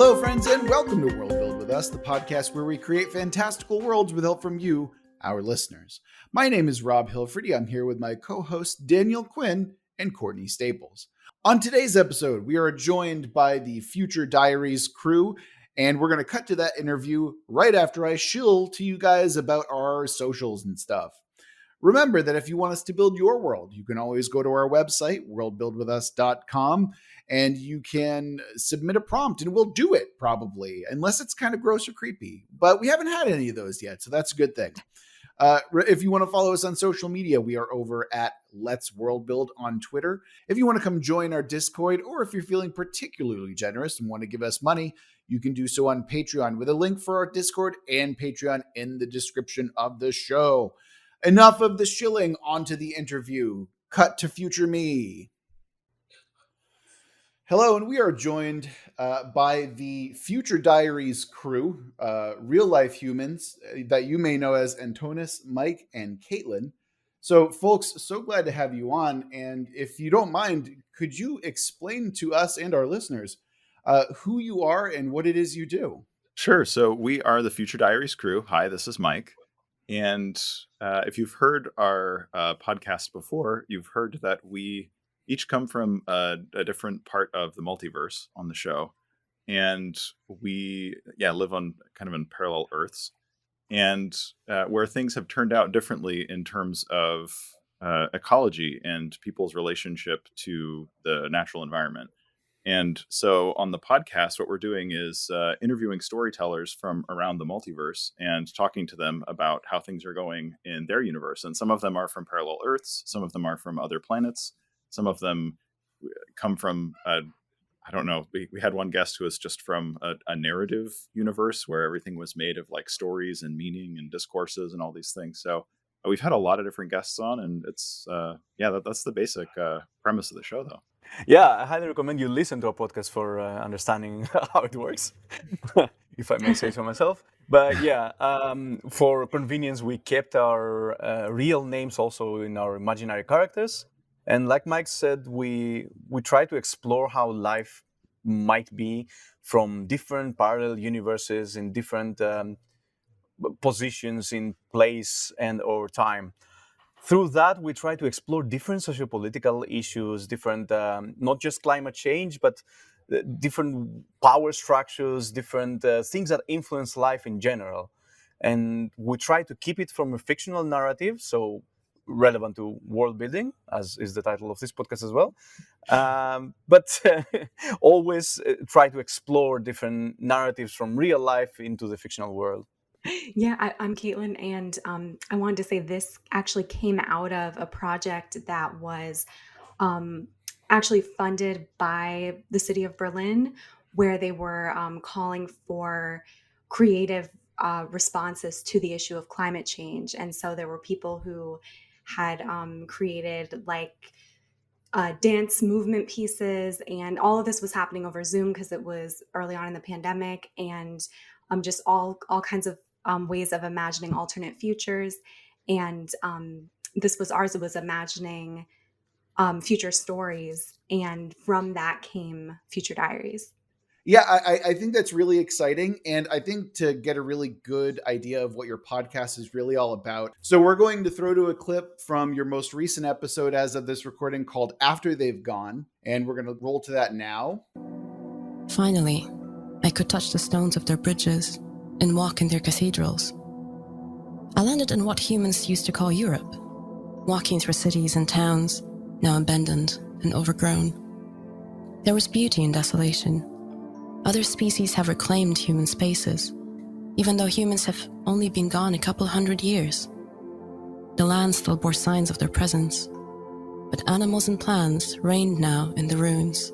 Hello, friends, and welcome to Worldbuild with us, the podcast where we create fantastical worlds with help from you, our listeners. My name is Rob Hilferty. I'm here with my co-hosts Daniel Quinn and Courtney Staples. On today's episode, we are joined by the Future Diaries crew, and we're going to cut to that interview right after I shill to you guys about our socials and stuff. Remember that if you want us to build your world, you can always go to our website, worldbuildwithus.com, and you can submit a prompt and we'll do it probably, unless it's kind of gross or creepy. But we haven't had any of those yet, so that's a good thing. If you want to follow us on social media, we are over at Let's Worldbuild on Twitter. If you want to come join our Discord, or if you're feeling particularly generous and want to give us money, you can do so on Patreon with a link for our Discord and Patreon in the description of the show. Enough of the shilling, onto the interview. Cut to future me. Hello, and we are joined by the Future Diaries crew, real-life humans that you may know as Antonis, Mike, and Caitlin. So, folks, so glad to have you on. And if you don't mind, could you explain to us and our listeners who you are and what it is you do? Sure. So we are the Future Diaries crew. Hi, this is Mike. And if you've heard our podcast before, you've heard that we each come from a different part of the multiverse on the show. And we live on kind of in parallel Earths. And where things have turned out differently in terms of ecology and people's relationship to the natural environment. And so on the podcast, what we're doing is interviewing storytellers from around the multiverse and talking to them about how things are going in their universe. And some of them are from parallel Earths. Some of them are from other planets. Some of them come from, I don't know, we had one guest who was just from a narrative universe where everything was made of like stories and meaning and discourses and all these things. So we've had a lot of different guests on, and it's, that's the basic premise of the show, though. Yeah, I highly recommend you listen to our podcast for understanding how it works, if I may say so myself. But yeah, for convenience, we kept our real names also in our imaginary characters. And like Mike said, we try to explore how life might be from different parallel universes in different positions in place and or time. Through that, we try to explore different sociopolitical issues, different, not just climate change, but different power structures, different things that influence life in general. And we try to keep it from a fictional narrative, so relevant to world building, as is the title of this podcast as well. But always try to explore different narratives from real life into the fictional world. Yeah, I'm Caitlin, and I wanted to say this actually came out of a project that was actually funded by the city of Berlin, where they were calling for creative responses to the issue of climate change. And so there were people who had created like dance movement pieces, and all of this was happening over Zoom because it was early on in the pandemic, and just all kinds of ways of imagining alternate futures. And ours was imagining future stories. And from that came Future Diaries. Yeah, I think that's really exciting. And I think to get a really good idea of what your podcast is really all about. So we're going to throw to a clip from your most recent episode as of this recording called After They've Gone. And we're going to roll to that now. Finally, I could touch the stones of their bridges and walk in their cathedrals. I landed in what humans used to call Europe, walking through cities and towns, now abandoned and overgrown. There was beauty in desolation. Other species have reclaimed human spaces, even though humans have only been gone a couple hundred years. The land still bore signs of their presence, but animals and plants reigned now in the ruins.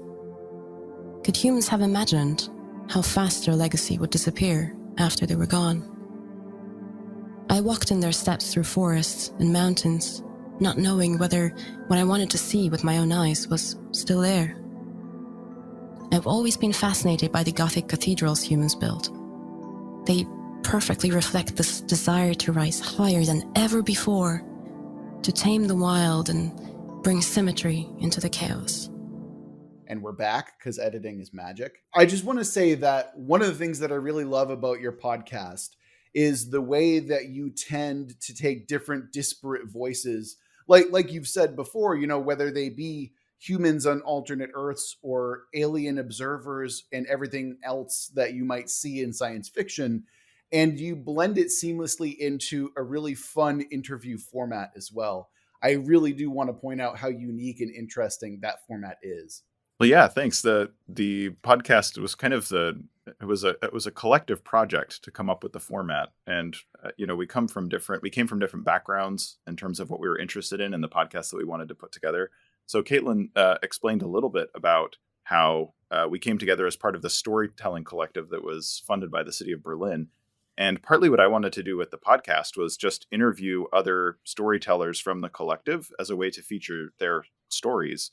Could humans have imagined how fast their legacy would disappear after they were gone? I walked in their steps through forests and mountains, not knowing whether what I wanted to see with my own eyes was still there. I've always been fascinated by the Gothic cathedrals humans built. They perfectly reflect this desire to rise higher than ever before, to tame the wild and bring symmetry into the chaos. And we're back because editing is magic. I just want to say that one of the things that I really love about your podcast is the way that you tend to take different disparate voices, like you've said before, you know, whether they be humans on alternate Earths or alien observers and everything else that you might see in science fiction. And you blend it seamlessly into a really fun interview format as well. I really do want to point out how unique and interesting that format is. Well, yeah, thanks. The podcast was kind of it was a collective project to come up with the format, and we came from different backgrounds in terms of what we were interested in the podcast that we wanted to put together. So Caitlin explained a little bit about how we came together as part of the storytelling collective that was funded by the city of Berlin. And partly what I wanted to do with the podcast was just interview other storytellers from the collective as a way to feature their stories.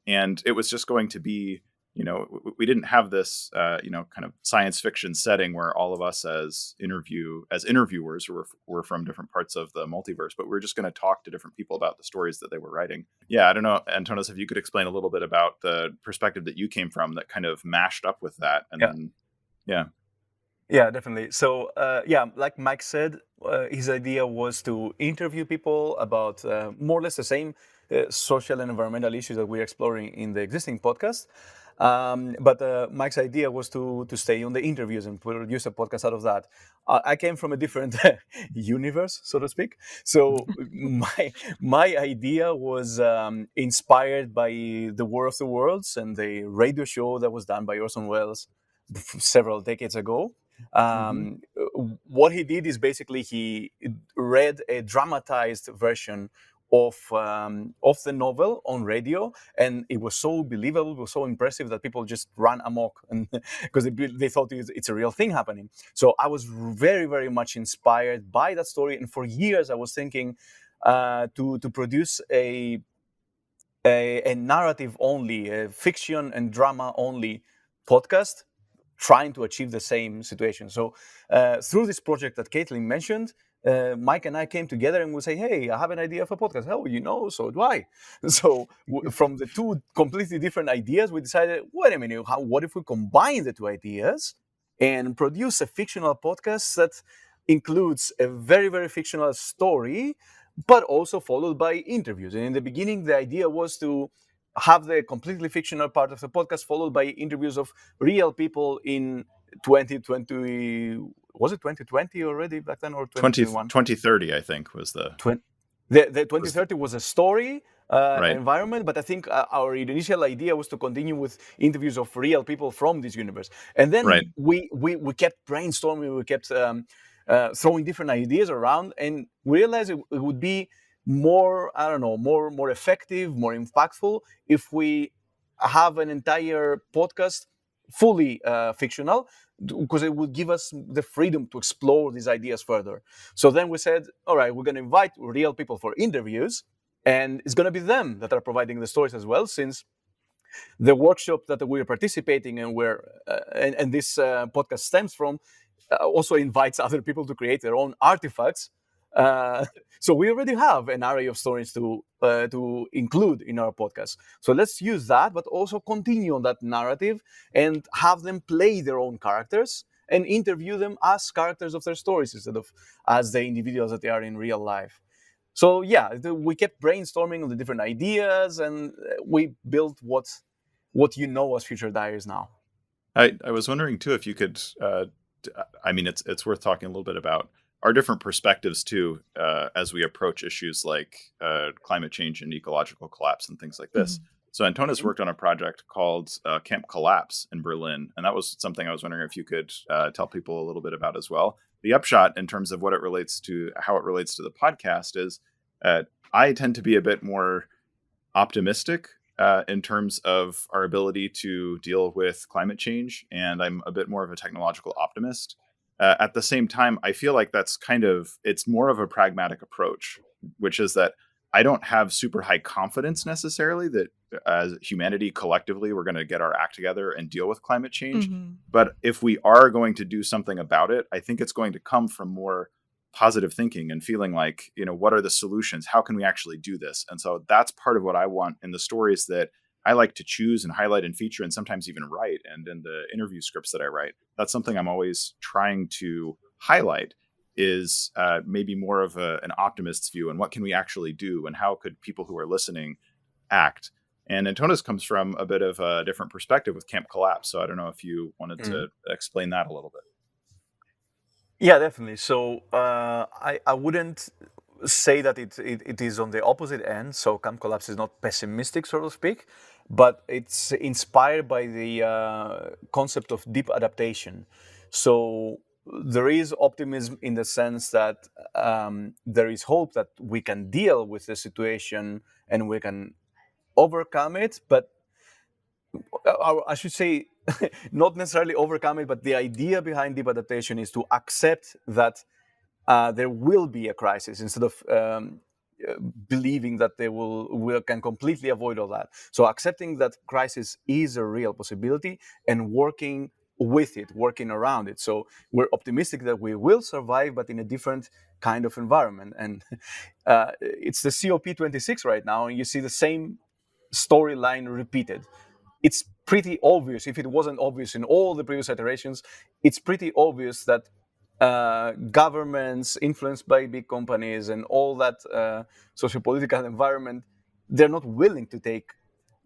And it was just going to be, we didn't have this, kind of science fiction setting where all of us as interviewers were from different parts of the multiverse, but we were just going to talk to different people about the stories that they were writing. Yeah, I don't know, Antonis, if you could explain a little bit about the perspective that you came from that kind of mashed up with that. And then, yeah. Yeah, definitely. So, like Mike said, his idea was to interview people about more or less the same social and environmental issues that we're exploring in the existing podcast. But Mike's idea was to stay on the interviews and produce a podcast out of that. I came from a different universe, so to speak. So my idea was inspired by The War of the Worlds and the radio show that was done by Orson Welles several decades ago. What he did is basically he read a dramatized version of the novel on radio, and it was so believable, it was so impressive that people just ran amok, and because they thought it's a real thing happening. So I was very, very much inspired by that story, and for years I was thinking to produce a narrative only, a fiction and drama only podcast, trying to achieve the same situation. So through this project that Caitlin mentioned, Mike and I came together and we say, hey, I have an idea for a podcast. Oh, so do I. So from the two completely different ideas, we decided, wait a minute, what if we combine the two ideas and produce a fictional podcast that includes a very, very fictional story, but also followed by interviews. And in the beginning, the idea was to have the completely fictional part of the podcast followed by interviews of real people in 2020. Was it 2020 already back then, or 2021? 2030, I think, was the 2030 was a story right. environment, but I think our initial idea was to continue with interviews of real people from this universe. And then we kept brainstorming, we kept throwing different ideas around, and we realized it would be more effective, more impactful if we have an entire podcast fully fictional, because it would give us the freedom to explore these ideas further. So then we said, all right, we're going to invite real people for interviews, and it's going to be them that are providing the stories as well, since the workshop that we're participating in, and this podcast stems from, also invites other people to create their own artifacts. So we already have an array of stories to include in our podcast. So let's use that, but also continue on that narrative and have them play their own characters and interview them as characters of their stories instead of as the individuals that they are in real life. So yeah, we kept brainstorming on the different ideas, and we built what you know as Future Diaries now. I was wondering too if you could. It's worth talking a little bit about our different perspectives too, as we approach issues like climate change and ecological collapse and things like this. So Antonis worked on a project called Camp Collapse in Berlin, and that was something I was wondering if you could tell people a little bit about as well. The upshot in terms of how it relates to the podcast is I tend to be a bit more optimistic in terms of our ability to deal with climate change, and I'm a bit more of a technological optimist. At the same time, I feel like it's more of a pragmatic approach, which is that I don't have super high confidence necessarily that as humanity collectively, we're going to get our act together and deal with climate change. But if we are going to do something about it, I think it's going to come from more positive thinking and feeling like, what are the solutions? How can we actually do this? And so that's part of what I want in the stories that I like to choose and highlight and feature and sometimes even write. And in the interview scripts that I write, that's something I'm always trying to highlight is maybe more of an optimist's view and what can we actually do and how could people who are listening act. And Antonis comes from a bit of a different perspective with Camp Collapse. So I don't know if you wanted to explain that a little bit. Yeah, definitely. So I wouldn't say that it is on the opposite end. So Camp Collapse is not pessimistic, so to speak, but it's inspired by the concept of deep adaptation. So there is optimism in the sense that there is hope that we can deal with the situation and we can overcome it, but I should say not necessarily overcome it, but the idea behind deep adaptation is to accept that there will be a crisis instead of believing that we can completely avoid all that. So accepting that crisis is a real possibility and working with it, working around it. So we're optimistic that we will survive, but in a different kind of environment. And it's the COP26 right now, and you see the same storyline repeated. It's pretty obvious, if it wasn't obvious in all the previous iterations, it's pretty obvious that governments influenced by big companies and all that socio-political environment, they're not willing to take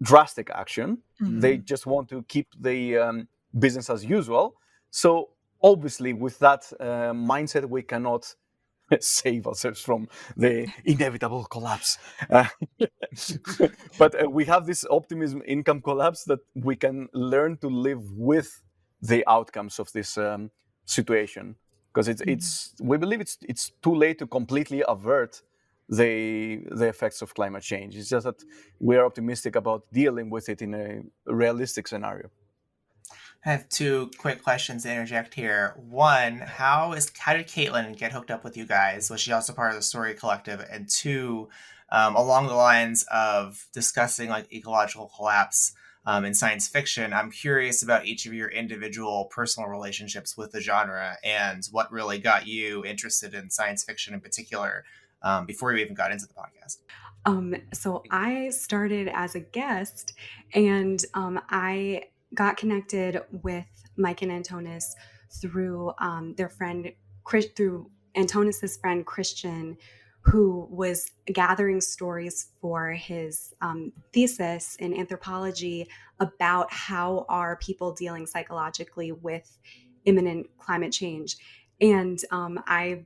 drastic action. Mm-hmm. They just want to keep the business as usual. So obviously with that mindset, we cannot save ourselves from the inevitable collapse. But we have this optimism in Camp Collapse that we can learn to live with the outcomes of this situation. Because it's we believe it's too late to completely avert the effects of climate change. It's just that we are optimistic about dealing with it in a realistic scenario. I have two quick questions to interject here. One, how did Caitlin get hooked up with you guys? Was she also part of the Story Collective? And two, along the lines of discussing like ecological collapse in science fiction, I'm curious about each of your individual personal relationships with the genre and what really got you interested in science fiction in particular before you even got into the podcast. So I started as a guest, and I got connected with Mike and Antonis through their friend, through Antonis's friend Christian, who was gathering stories for his thesis in anthropology about how are people dealing psychologically with imminent climate change. And I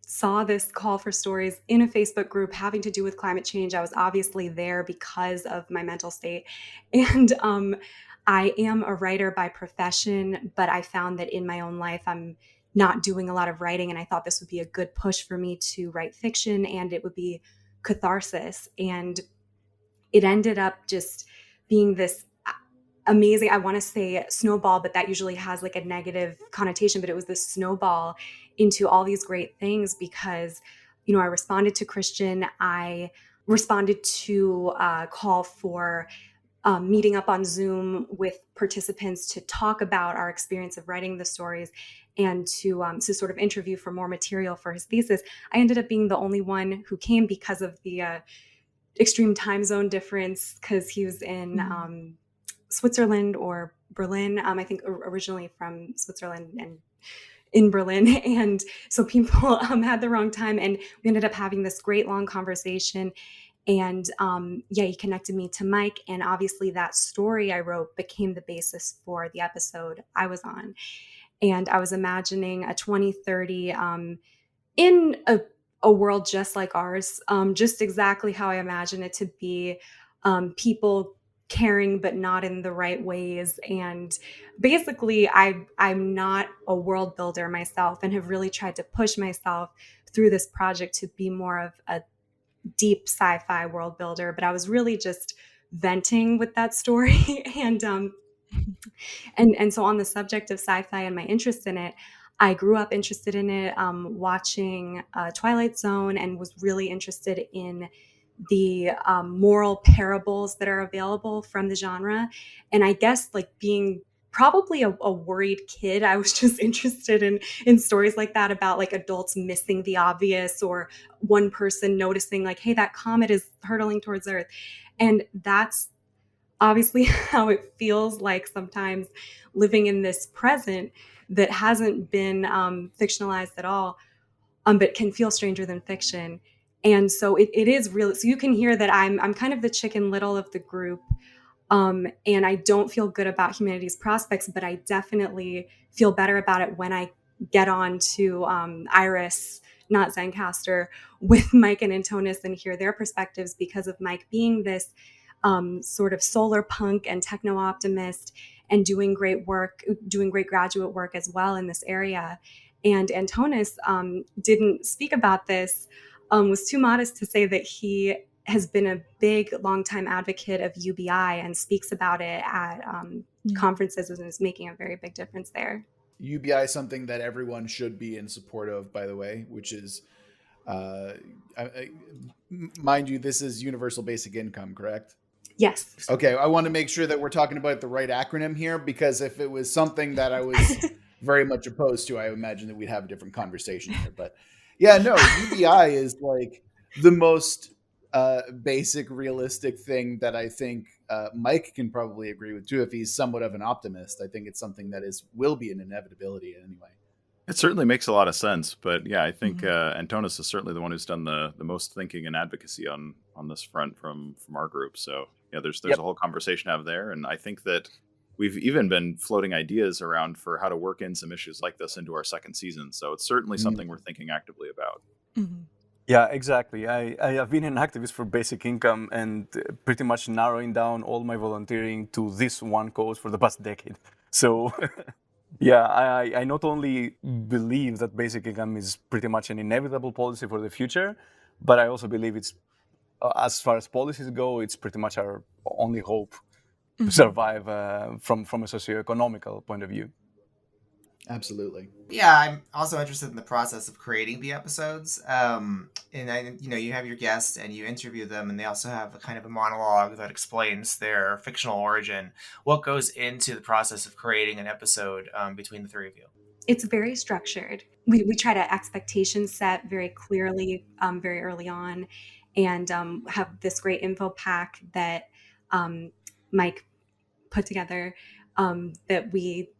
saw this call for stories in a Facebook group having to do with climate change. I was obviously there because of my mental state. And I am a writer by profession, but I found that in my own life, I'm not doing a lot of writing. And I thought this would be a good push for me to write fiction, and it would be catharsis. And it ended up just being this amazing, I want to say snowball, but that usually has like a negative connotation, but it was this snowball into all these great things because, you know, I responded to Christian, I responded to a call for meeting up on Zoom with participants to talk about our experience of writing the stories and to sort of interview for more material for his thesis. I ended up being the only one who came because of the extreme time zone difference, because he was in Switzerland or Berlin. I think originally from Switzerland and in Berlin. And so people had the wrong time, and we ended up having this great long conversation. And he connected me to Mike. And obviously that story I wrote became the basis for the episode I was on. And I was imagining a 2030 in a world just like ours, just exactly how I imagine it to be, people caring but not in the right ways. And basically I'm not a world builder myself and have really tried to push myself through this project to be more of a deep sci-fi world builder, but I was really just venting with that story. And so on the subject of sci-fi and my interest in it, I grew up interested in it, watching Twilight Zone, and was really interested in the moral parables that are available from the genre. And I guess like being probably a worried kid, I was just interested in stories like that about like adults missing the obvious, or one person noticing like, hey, that comet is hurtling towards Earth. And that's obviously how it feels like sometimes living in this present that hasn't been fictionalized at all, but can feel stranger than fiction. And so it is real. So you can hear that I'm kind of the Chicken Little of the group. And I don't feel good about humanity's prospects, but I definitely feel better about it when I get on to Iris, not Zencaster, with Mike and Antonis and hear their perspectives, because of Mike being this sort of solar punk and techno optimist and doing great work, doing great graduate work as well in this area. And Antonis didn't speak about this, was too modest to say that he has been a big, longtime advocate of UBI and speaks about it at conferences and is making a very big difference there. UBI is something that everyone should be in support of, by the way, which is, mind you, this is universal basic income, correct? Yes. Okay, I want to make sure that we're talking about the right acronym here, because if it was something that I was very much opposed to, I imagine that we'd have a different conversation here. But yeah, no, UBI is like the most basic, realistic thing that I think Mike can probably agree with too, if he's somewhat of an optimist. I think it's something that will be an inevitability anyway. It certainly makes a lot of sense, but yeah, I think Antonis is certainly the one who's done the most thinking and advocacy on this front from our group. So yeah, there's a whole conversation to have there, and I think that we've even been floating ideas around for how to work in some issues like this into our second season. So it's certainly something we're thinking actively about. Mm-hmm. Yeah, exactly. I have been an activist for basic income and pretty much narrowing down all my volunteering to this one cause for the past decade. So. Yeah, I not only believe that basic income is pretty much an inevitable policy for the future, but I also believe it's, as far as policies go, it's pretty much our only hope to survive from a socioeconomical point of view. Absolutely. Yeah, I'm also interested in the process of creating the episodes. And you have your guests and you interview them, and they also have a kind of a monologue that explains their fictional origin. What goes into the process of creating an episode between the three of you? It's very structured. We try to expectation set very clearly very early on, and have this great info pack that Mike put together that we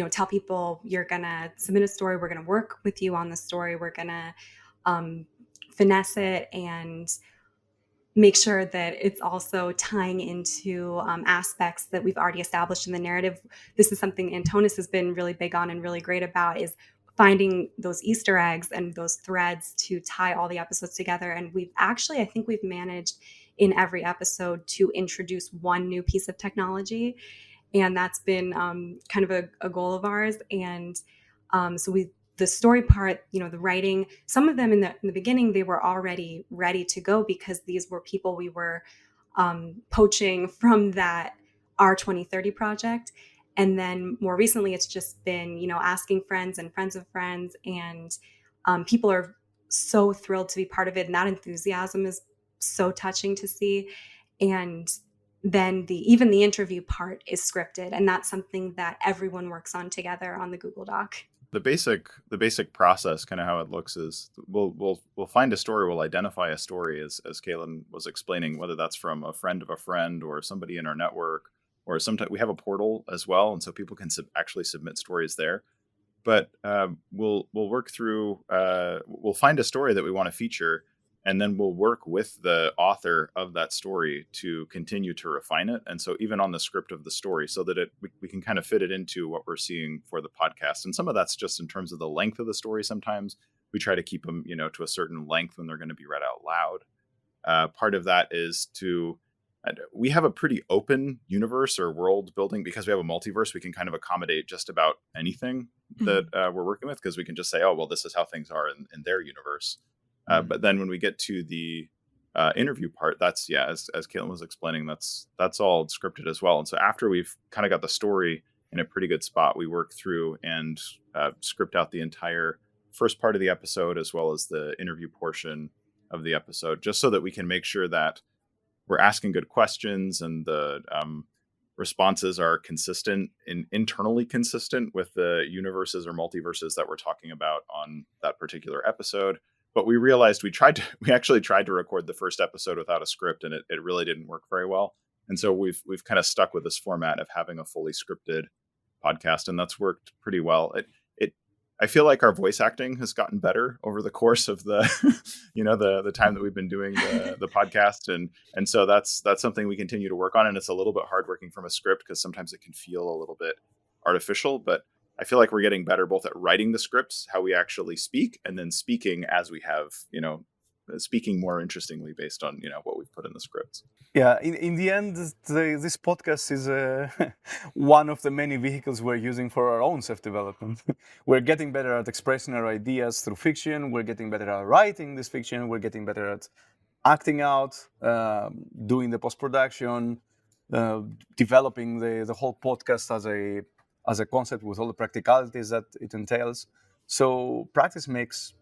tell people, you're gonna submit a story, we're gonna work with you on the story, we're gonna finesse it and make sure that it's also tying into aspects that we've already established in the narrative. This is something Antonis has been really big on and really great about, is finding those Easter eggs and those threads to tie all the episodes together. And I think we've managed in every episode to introduce one new piece of technology. And that's been kind of a goal of ours. And so the story part, the writing, some of them in the beginning, they were already ready to go because these were people we were poaching from that our 2030 project. And then more recently, it's just been, asking friends and friends of friends. And people are so thrilled to be part of it. And that enthusiasm is so touching to see. And then even the interview part is scripted. And that's something that everyone works on together on the Google Doc. The basic process, kind of how it looks, is we'll find a story, we'll identify a story, as Caitlin was explaining, whether that's from a friend of a friend or somebody in our network, or sometimes we have a portal as well, and so people can actually submit stories there. But we'll work through, we'll find a story that we want to feature, and then we'll work with the author of that story to continue to refine it. And so even on the script of the story, so that we can kind of fit it into what we're seeing for the podcast. And some of that's just in terms of the length of the story. Sometimes we try to keep them, to a certain length when they're going to be read out loud. Part of that is we have a pretty open universe or world building, because we have a multiverse. We can kind of accommodate just about anything that we're working with, because we can just say, oh, well, this is how things are in their universe. But then when we get to the interview part, that's, as Caitlin was explaining, that's all scripted as well. And so after we've kind of got the story in a pretty good spot, we work through and script out the entire first part of the episode, as well as the interview portion of the episode, just so that we can make sure that we're asking good questions and the responses are consistent and internally consistent with the universes or multiverses that we're talking about on that particular episode. But we realized we actually tried to record the first episode without a script, and it really didn't work very well. And so we've kind of stuck with this format of having a fully scripted podcast, and that's worked pretty well. I feel like our voice acting has gotten better over the course of the the time that we've been doing the podcast, and so that's something we continue to work on. And it's a little bit hard working from a script because sometimes it can feel a little bit artificial, but I feel like we're getting better both at writing the scripts, how we actually speak, and then speaking as we have, speaking more interestingly based on what we've put in the scripts. Yeah, in the end, this podcast is one of the many vehicles we're using for our own self-development. We're getting better at expressing our ideas through fiction. We're getting better at writing this fiction. We're getting better at acting out, doing the post-production, developing the whole podcast as a concept with all the practicalities that it entails. So practice makes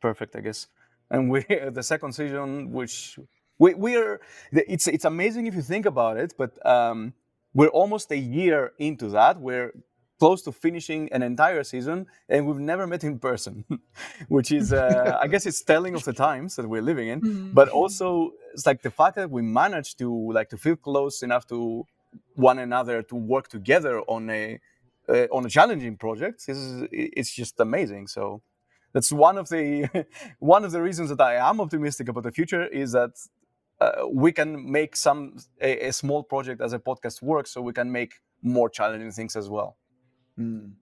perfect, I guess. And we the second season, which we're it's amazing if you think about it, but we're almost a year into that. We're close to finishing an entire season, and we've never met in person, which is I guess it's telling of the times that we're living in. Mhm. But also it's like the fact that we managed to feel close enough to one another to work together on a challenging project. It's just amazing. So that's one of the one of the reasons that I am optimistic about the future is that we can make a small project as a podcast work, so we can make more challenging things as well. Mhm.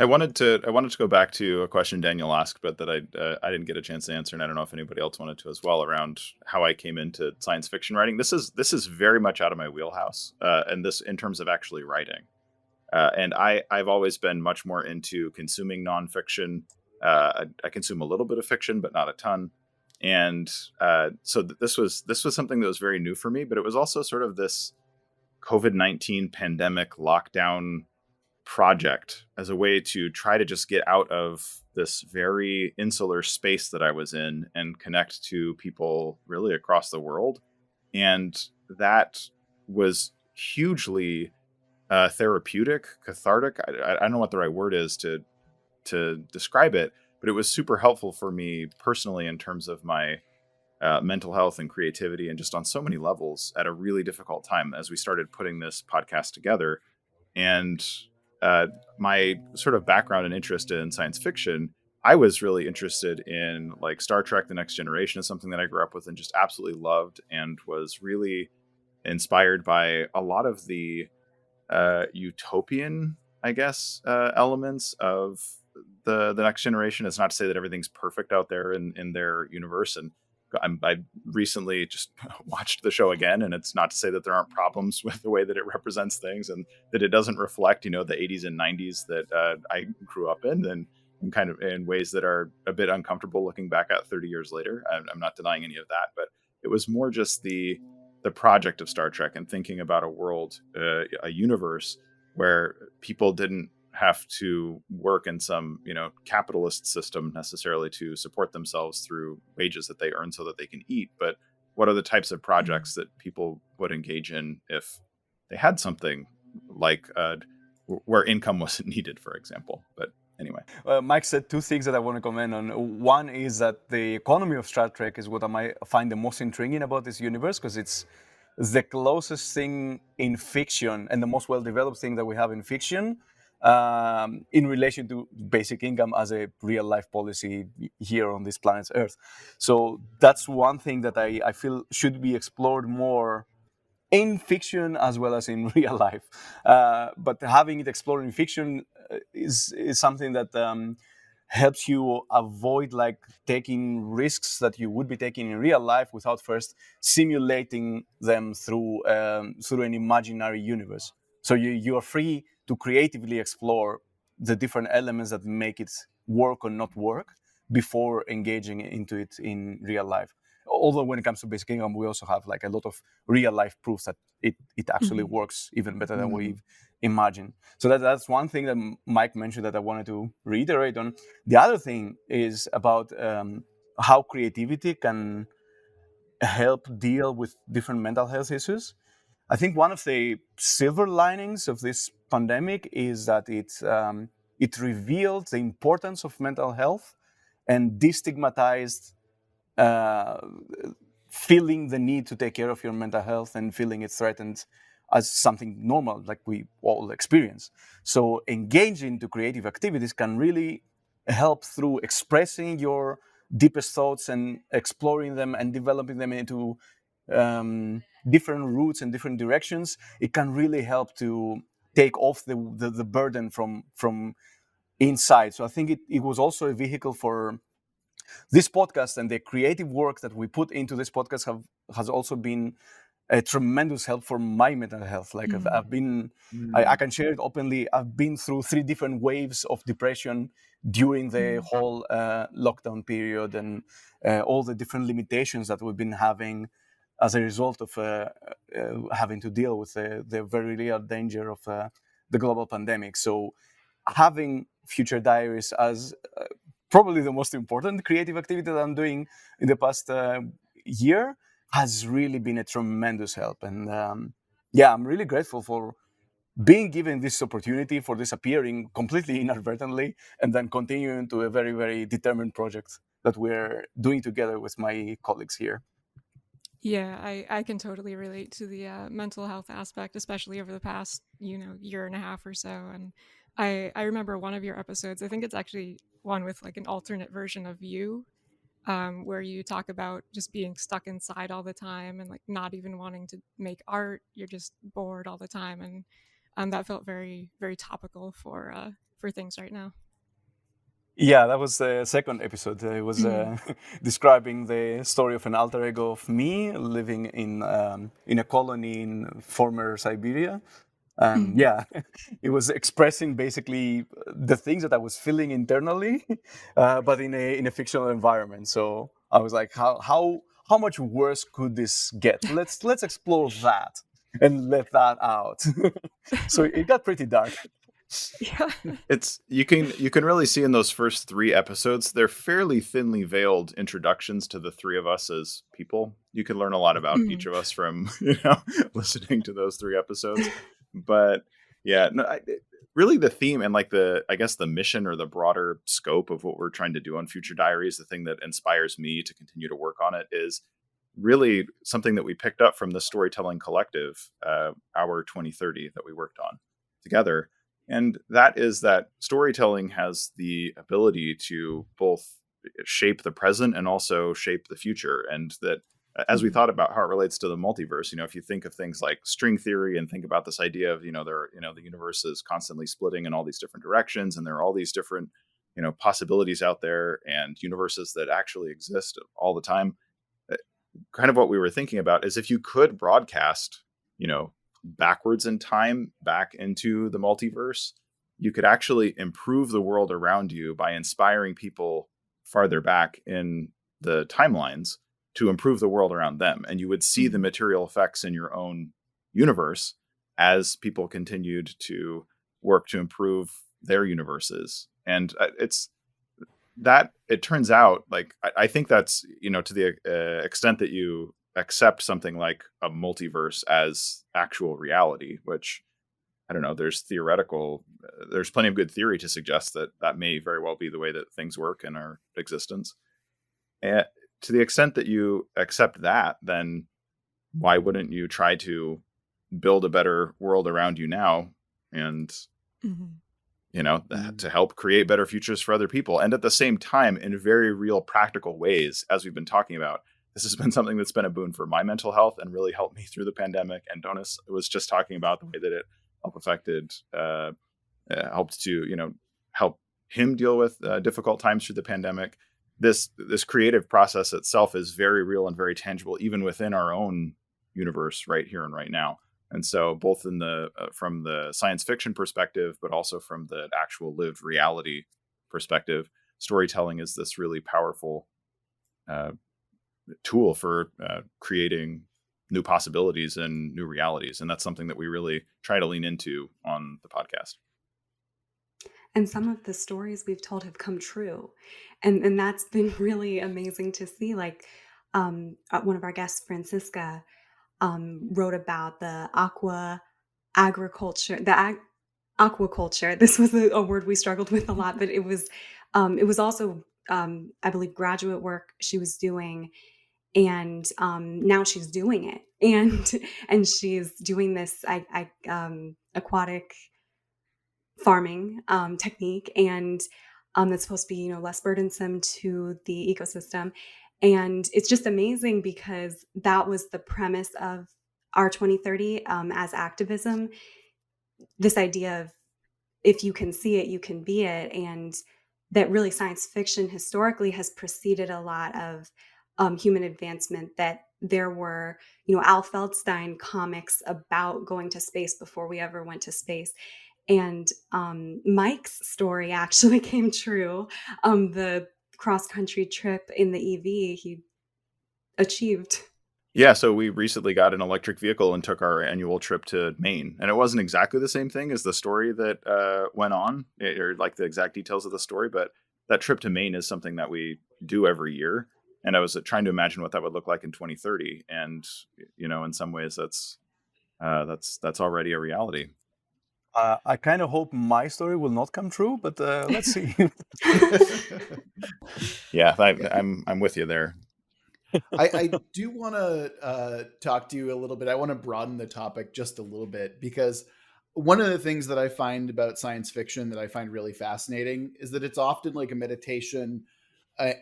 I wanted to go back to a question Daniel asked, but that I didn't get a chance to answer, and I don't know if anybody else wanted to as well, around how I came into science fiction writing. This is very much out of my wheelhouse, and this in terms of actually writing. And I've always been much more into consuming nonfiction. I consume a little bit of fiction, but not a ton. And so this was something that was very new for me, but it was also sort of this COVID-19 pandemic lockdown project as a way to try to just get out of this very insular space that I was in and connect to people really across the world. And that was hugely therapeutic, cathartic. I don't know what the right word is to describe it, but it was super helpful for me personally in terms of my mental health and creativity, and just on so many levels at a really difficult time as we started putting this podcast together. And my sort of background and interest in science fiction, I was really interested in like Star Trek: The Next Generation is something that I grew up with and just absolutely loved, and was really inspired by a lot of the utopian, I guess, elements of the Next Generation. It's not to say that everything's perfect out there in their universe, and I recently just watched the show again, and it's not to say that there aren't problems with the way that it represents things, and that it doesn't reflect, the 80s and 90s that I grew up in, and kind of in ways that are a bit uncomfortable looking back at 30 years later. I'm not denying any of that, but it was more just the project of Star Trek and thinking about a world, a universe where people didn't have to work in some, capitalist system necessarily to support themselves through wages that they earn so that they can eat. But what are the types of projects that people would engage in if they had something like where income wasn't needed, for example? But anyway. Mike said two things that I want to comment on. One is that the economy of Star Trek is what I find the most intriguing about this universe, because it's the closest thing in fiction and the most well-developed thing that we have in fiction in relation to basic income as a real-life policy here on this planet's Earth. So that's one thing that I feel should be explored more in fiction as well as in real life. But having it explored in fiction is something that helps you avoid like taking risks that you would be taking in real life without first simulating them through an imaginary universe. So you are free to creatively explore the different elements that make it work or not work before engaging into it in real life. Although when it comes to basic income, we also have like a lot of real life proofs that it actually works even better than we've imagined. So that's one thing that Mike mentioned that I wanted to reiterate on. The other thing is about how creativity can help deal with different mental health issues. I think one of the silver linings of this pandemic is that it revealed the importance of mental health and destigmatized feeling the need to take care of your mental health and feeling it threatened as something normal, like we all experience. So engaging to creative activities can really help through expressing your deepest thoughts and exploring them and developing them into different routes and different directions. It can really help to take off the burden from inside. So I think it was also a vehicle for this podcast, and the creative work that we put into this podcast has also been a tremendous help for my mental health. Like I've been, I can share it openly. I've been through 3 different waves of depression during the whole lockdown period, and all the different limitations that we've been having as a result of having to deal with the very real danger of the global pandemic. So having Future Diaries as probably the most important creative activity that I'm doing in the past year has really been a tremendous help. And I'm really grateful for being given this opportunity, for this appearing completely inadvertently, and then continuing to a very, very determined project that we're doing together with my colleagues here. Yeah, I can totally relate to the mental health aspect, especially over the past, year and a half or so. And I remember one of your episodes, I think it's actually one with like an alternate version of you, where you talk about just being stuck inside all the time and like not even wanting to make art. You're just bored all the time. And that felt very, very topical for things right now. Yeah, that was the second episode. It was describing the story of an alter ego of me living in a colony in former Siberia. It was expressing basically the things that I was feeling internally, but in a fictional environment. So I was like, how much worse could this get? Let's explore that and let that out. So it got pretty dark. Yeah. It's you can really see in those first 3 episodes, they're fairly thinly veiled introductions to the 3 of us as people. You can learn a lot about each of us from listening to those 3 episodes. But yeah, no, really the theme and like the mission or the broader scope of what we're trying to do on Future Diaries, the thing that inspires me to continue to work on it is really something that we picked up from the Storytelling Collective, our 2030 that we worked on together. And that is that storytelling has the ability to both shape the present and also shape the future. And that as we thought about how it relates to the multiverse, if you think of things like string theory and think about this idea of, the universe is constantly splitting in all these different directions, and there are all these different, possibilities out there and universes that actually exist all the time. Kind of what we were thinking about is if you could broadcast, backwards in time back into the multiverse, you could actually improve the world around you by inspiring people farther back in the timelines to improve the world around them. And you would see the material effects in your own universe as people continued to work to improve their universes. And it turns out, like, I think that's, to the extent that you accept something like a multiverse as actual reality, which I don't know, there's plenty of good theory to suggest that may very well be the way that things work in our existence. And to the extent that you accept that, then why wouldn't you try to build a better world around you now and to help create better futures for other people? And at the same time, in very real practical ways, as we've been talking about, this has been something that's been a boon for my mental health and really helped me through the pandemic. And Donis was just talking about the way that it helped to, help him deal with difficult times through the pandemic. This creative process itself is very real and very tangible, even within our own universe right here and right now. And so both in the from the science fiction perspective, but also from the actual lived reality perspective, storytelling is this really powerful tool for creating new possibilities and new realities. And that's something that we really try to lean into on the podcast. And some of the stories we've told have come true. And that's been really amazing to see. Like one of our guests, Francisca, wrote about the aquaculture. This was a word we struggled with a lot, but it was also, I believe, graduate work she was doing and now she's doing it, and she's doing this aquatic farming technique, and that's supposed to be less burdensome to the ecosystem. And it's just amazing because that was the premise of our 2030 as activism, this idea of if you can see it, you can be it. And that really science fiction historically has preceded a lot of human advancement, that there were, Al Feldstein comics about going to space before we ever went to space. And Mike's story actually came true. The cross country trip in the EV he achieved. Yeah, so we recently got an electric vehicle and took our annual trip to Maine, and it wasn't exactly the same thing as the story that went on, or like the exact details of the story. But that trip to Maine is something that we do every year, and I was trying to imagine what that would look like in 2030, and in some ways that's already a reality. I kind of hope my story will not come true, but let's see. Yeah, I'm with you there. I do want to talk to you a little bit. I want to broaden the topic just a little bit, because one of the things that I find about science fiction that I find really fascinating is that it's often like a meditation,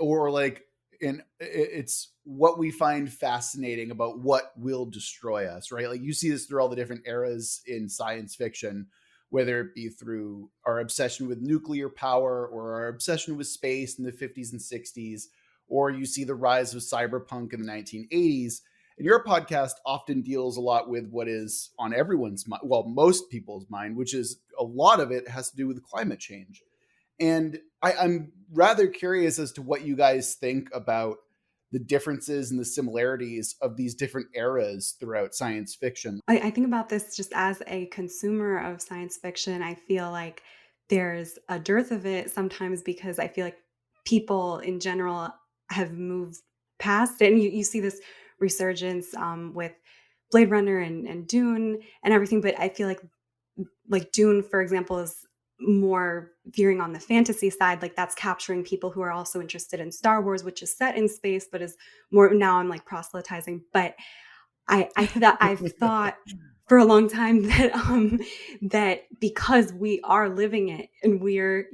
or like it's what we find fascinating about what will destroy us, right? Like you see this through all the different eras in science fiction, whether it be through our obsession with nuclear power or our obsession with space in the 50s and 60s, or you see the rise of cyberpunk in the 1980s. And your podcast often deals a lot with what is on everyone's mind, well, most people's mind, which is a lot of it has to do with climate change. And I'm rather curious as to what you guys think about the differences and the similarities of these different eras throughout science fiction. I think about this just as a consumer of science fiction. I feel like there's a dearth of it sometimes because I feel like people in general have moved past it. And you see this resurgence with Blade Runner and Dune and everything. But I feel like Dune, for example, is more veering on the fantasy side. Like that's capturing people who are also interested in Star Wars, which is set in space, but is more, now I'm like proselytizing. But I've thought for a long time that because we are living it and we're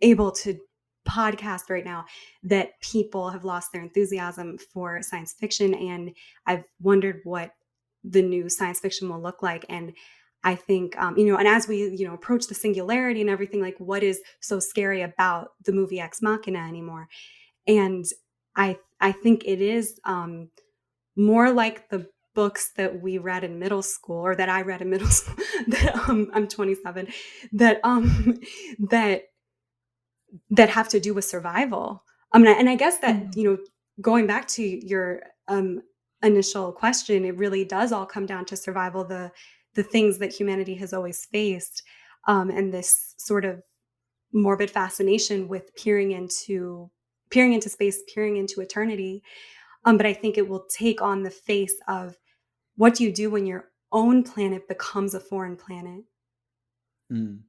able to podcast right now, that people have lost their enthusiasm for science fiction. And I've wondered what the new science fiction will look like. And I think and as we approach the singularity and everything, like what is so scary about the movie Ex Machina anymore? And I think it is more like the books that we read in middle school, or that I read in middle school, that I'm 27, that that have to do with survival. And I guess that going back to your initial question, it really does all come down to survival, the things that humanity has always faced, and this sort of morbid fascination with peering into space, peering into eternity. But I think it will take on the face of what do you do when your own planet becomes a foreign planet? Mm.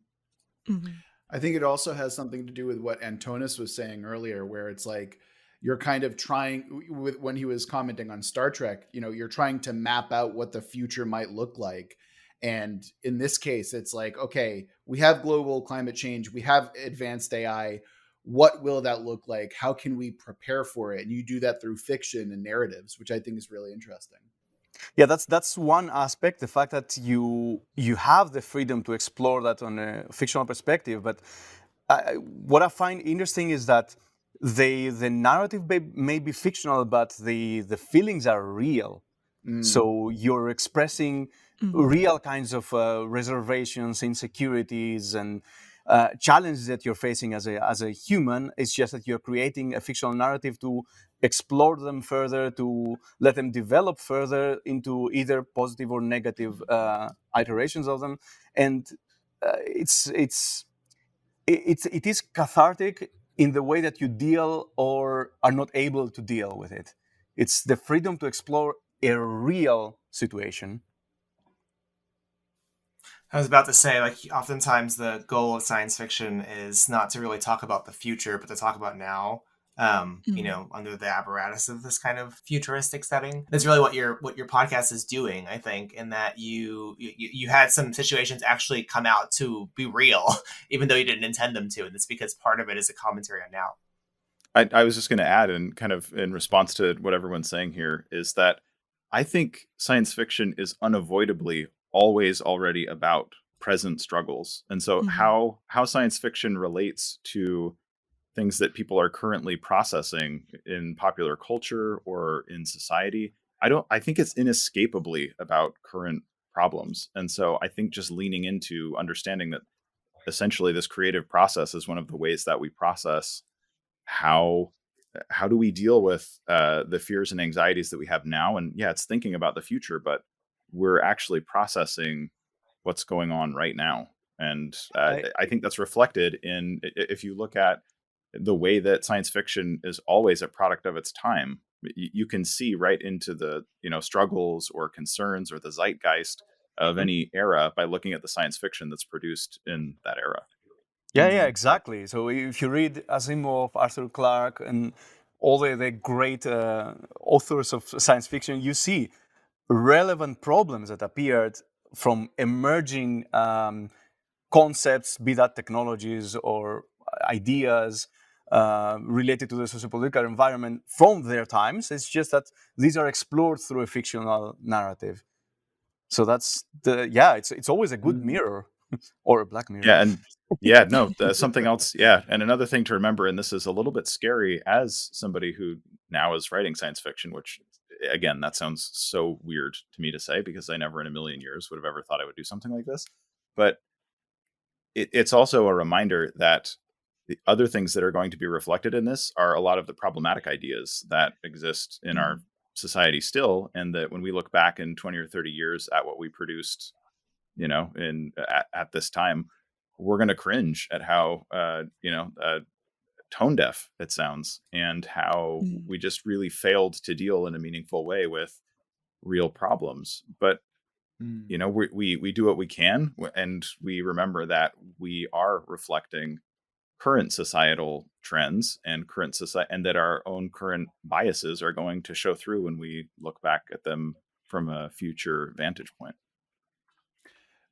Mm-hmm. I think it also has something to do with what Antonis was saying earlier, where it's like you're kind of trying with when he was commenting on Star Trek, you're trying to map out what the future might look like. And in this case, it's like, okay, we have global climate change, we have advanced AI. What will that look like? How can we prepare for it? And you do that through fiction and narratives, which I think is really interesting. Yeah, that's one aspect, the fact that you have the freedom to explore that on a fictional perspective. But what I find interesting is that the narrative may be fictional, but the feelings are real. So you're expressing real kinds of reservations, insecurities, and challenges that you're facing as a human. It's just that you're creating a fictional narrative to explore them further, to let them develop further into either positive or negative iterations of them, and it is cathartic in the way that you deal or are not able to deal with it. It's the freedom to explore a real situation. I was about to say, like, oftentimes the goal of science fiction is not to really talk about the future, but to talk about now. under the apparatus of this kind of futuristic setting. That's really what your podcast is doing, I think, in that you had some situations actually come out to be real, even though you didn't intend them to, and it's because part of it is a commentary on now. I was just going to add, and kind of in response to what everyone's saying here, is that I think science fiction is unavoidably always already about present struggles. And so how science fiction relates to things that people are currently processing in popular culture or in society, I think it's inescapably about current problems. And so I think just leaning into understanding that essentially this creative process is one of the ways that we process how do we deal with the fears and anxieties that we have now. And yeah, it's thinking about the future, but we're actually processing what's going on right now. And I think that's reflected in, if you look at the way that science fiction is always a product of its time, you can see right into the struggles or concerns or the zeitgeist of any era by looking at the science fiction that's produced in that era. Yeah, exactly. So if you read Asimov, Arthur Clarke, and all the great authors of science fiction, you see relevant problems that appeared from emerging concepts, be that technologies or ideas related to the sociopolitical environment from their times. It's just that these are explored through a fictional narrative. So that's it's always a good mirror or a black mirror. Yeah, and something else. Yeah, and another thing to remember, and this is a little bit scary as somebody who now is writing science fiction, which again, that sounds so weird to me to say because I never in a million years would have ever thought I would do something like this. But it's also a reminder that the other things that are going to be reflected in this are a lot of the problematic ideas that exist in our society still, and that when we look back in 20 or 30 years at what we produced, at this time, we're going to cringe at how tone deaf it sounds, and how we just really failed to deal in a meaningful way with real problems. But we do what we can, and we remember that we are reflecting current societal trends and current society, and that our own current biases are going to show through when we look back at them from a future vantage point.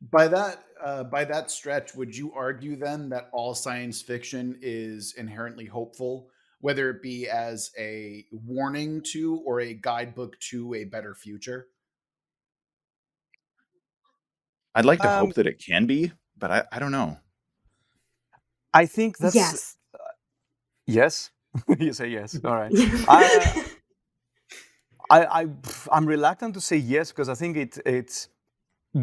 By that stretch, would you argue then that all science fiction is inherently hopeful, whether it be as a warning to or a guidebook to a better future? I'd like to hope that it can be, but I don't know. I think that's Yes. Yes. You say yes. All right. Yeah. I'm reluctant to say yes because I think it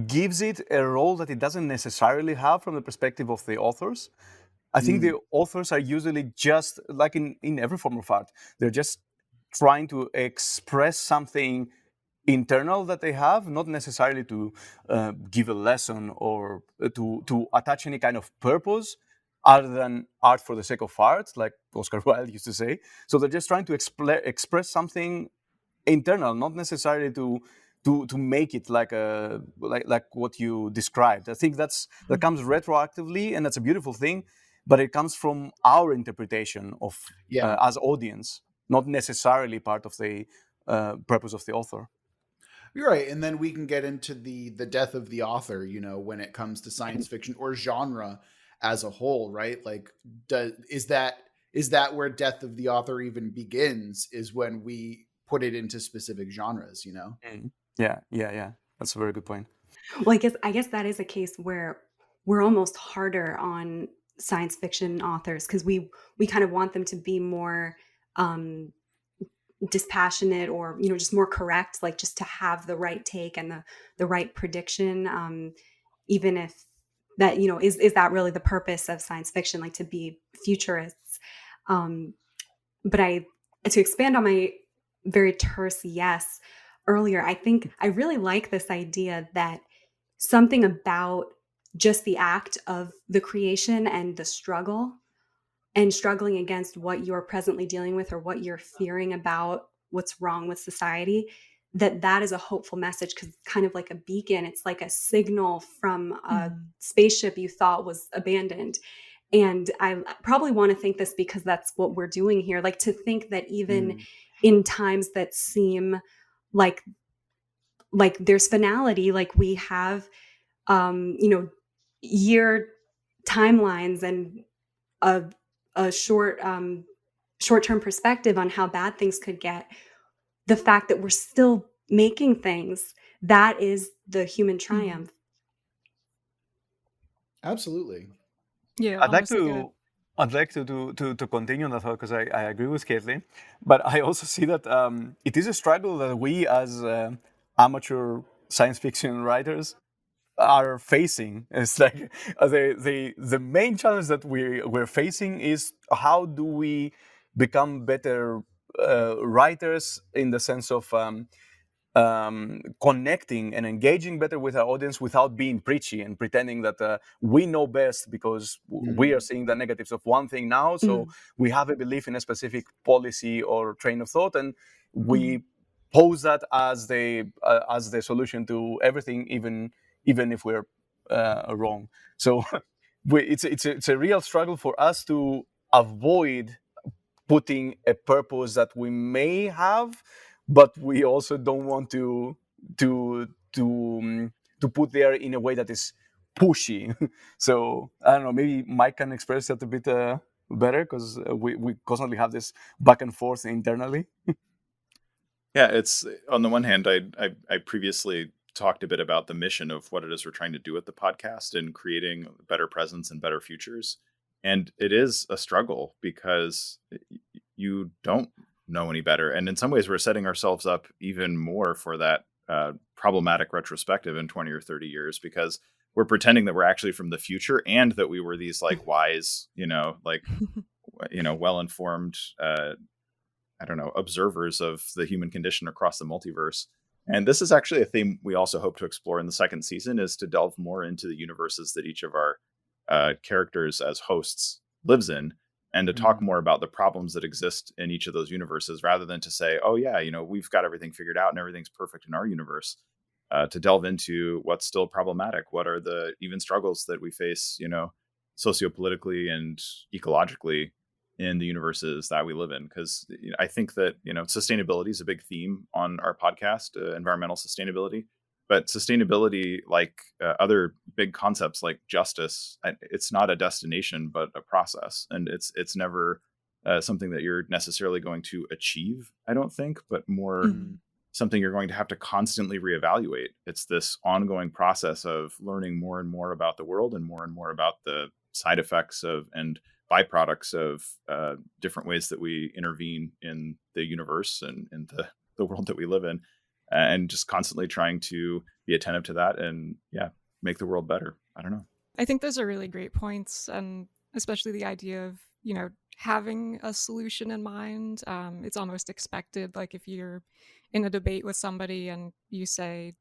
gives it a role that it doesn't necessarily have from the perspective of the authors. I think the authors are usually just like in every form of art. They're just trying to express something internal that they have, not necessarily to give a lesson or to attach any kind of purpose other than art for the sake of art, like Oscar Wilde used to say. So they're just trying to express something internal, not necessarily to make it like what you described. I think that comes retroactively, and that's a beautiful thing. But it comes from our interpretation of as audience, not necessarily part of the purpose of the author. You're right, and then we can get into the death of the author, when it comes to science fiction or genre as a whole, right? Like, is that where death of the author even begins? Is when we put it into specific genres, Yeah. That's a very good point. Well, I guess that is a case where we're almost harder on science fiction authors because we kind of want them to be more dispassionate or just more correct, like just to have the right take and the right prediction, even if that is that really the purpose of science fiction, like to be futurists. But to expand on my very terse yes earlier, I think I really like this idea that something about just the act of the creation and the struggle and struggling against what you're presently dealing with or what you're fearing about what's wrong with society, that is a hopeful message because it's kind of like a beacon. It's like a signal from a spaceship you thought was abandoned. And I probably want to think this because that's what we're doing here. Like, to think that even in times that seem like there's finality, like we have, year timelines and a short-term perspective on how bad things could get. The fact that we're still making things, that is the human triumph. Absolutely. Yeah, I'd like almost like a to to continue on that thought because I agree with Caitlin, but I also see that it is a struggle that we as amateur science fiction writers are facing. It's like the main challenge that we're facing is how do we become better writers in the sense of connecting and engaging better with our audience without being preachy and pretending that we know best because we are seeing the negatives of one thing now. So we have a belief in a specific policy or train of thought, and we pose that as the solution to everything, even if we're wrong. So it's a real struggle for us to avoid putting a purpose that we may have, but we also don't want to to put there in a way that is pushy. So I don't know. Maybe Mike can express that a bit better because we constantly have this back and forth internally. Yeah, it's on the one hand, I previously talked a bit about the mission of what it is we're trying to do with the podcast and creating better presence and better futures. And it is a struggle because you don't know any better. And in some ways, we're setting ourselves up even more for that problematic retrospective in 20 or 30 years because we're pretending that we're actually from the future and that we were these like wise, well-informed, I don't know, observers of the human condition across the multiverse. And this is actually a theme we also hope to explore in the second season, is to delve more into the universes that each of our characters as hosts lives in, and to talk more about the problems that exist in each of those universes, rather than to say, oh yeah, we've got everything figured out and everything's perfect in our universe. To delve into what's still problematic, what are the even struggles that we face, sociopolitically and ecologically in the universes that we live in. Because I think that sustainability is a big theme on our podcast, environmental sustainability. But sustainability, like other big concepts like justice, it's not a destination but a process, and it's never something that you're necessarily going to achieve, I don't think, but more something you're going to have to constantly reevaluate. It's this ongoing process of learning more and more about the world and more about the side effects of and byproducts of different ways that we intervene in the universe and in the world that we live in, and just constantly trying to be attentive to that and make the world better. I don't know. I think those are really great points, and especially the idea of having a solution in mind. It's almost expected. Like if you're in a debate with somebody and you say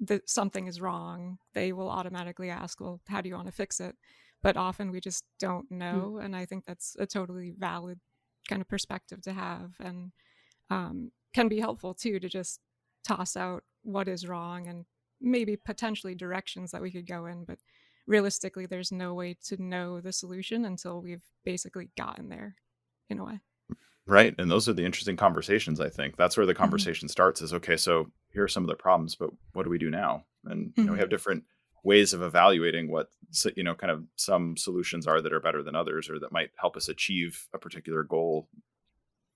that something is wrong, they will automatically ask, well, how do you want to fix it? But often we just don't know. And I think that's a totally valid kind of perspective to have, and can be helpful too, to just toss out what is wrong and maybe potentially directions that we could go in. But realistically, there's no way to know the solution until we've basically gotten there, in a way. Right. And those are the interesting conversations, I think. That's where the conversation starts, is, okay, so here are some of the problems, but what do we do now? And we have different ways of evaluating what kind of some solutions are that are better than others, or that might help us achieve a particular goal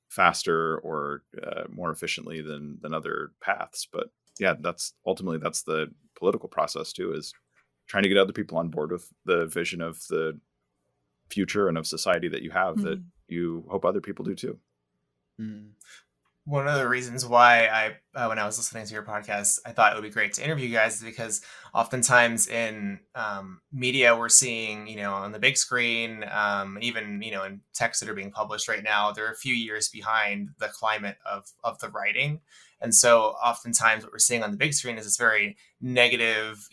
faster or more efficiently than other paths. But yeah, that's the political process too, is trying to get other people on board with the vision of the future and of society that you have, that you hope other people do too. One of the reasons why when I was listening to your podcast, I thought it would be great to interview you guys is because oftentimes in media, we're seeing, on the big screen, even, in texts that are being published right now, they're a few years behind the climate of the writing. And so oftentimes what we're seeing on the big screen is this very negative,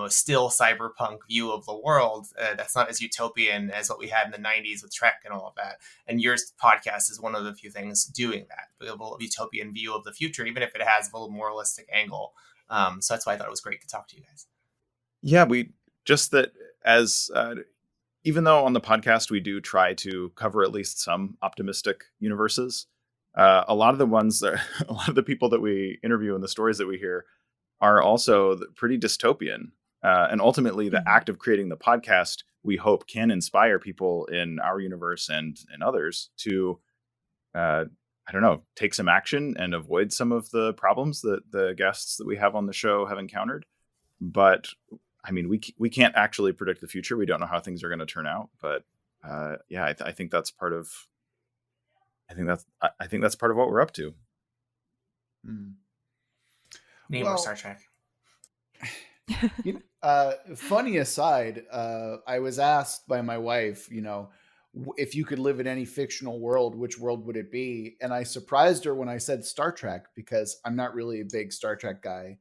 still cyberpunk view of the world that's not as utopian as what we had in the 90s with Trek and all of that. And your podcast is one of the few things doing that, a little utopian view of the future, even if it has a little moralistic angle. So that's why I thought it was great to talk to you guys. Yeah, we just that as even though on the podcast we do try to cover at least some optimistic universes, a lot of the ones that a lot of the people that we interview and the stories that we hear are also pretty dystopian. And ultimately, the act of creating the podcast, we hope, can inspire people in our universe and others to, I don't know, take some action and avoid some of the problems that the guests that we have on the show have encountered. But I mean, we can't actually predict the future. We don't know how things are going to turn out. But yeah, I think that's part of. I think that's part of what we're up to. Need more Star Trek. Funny aside, I was asked by my wife, if you could live in any fictional world, which world would it be? And I surprised her when I said Star Trek, because I'm not really a big Star Trek guy.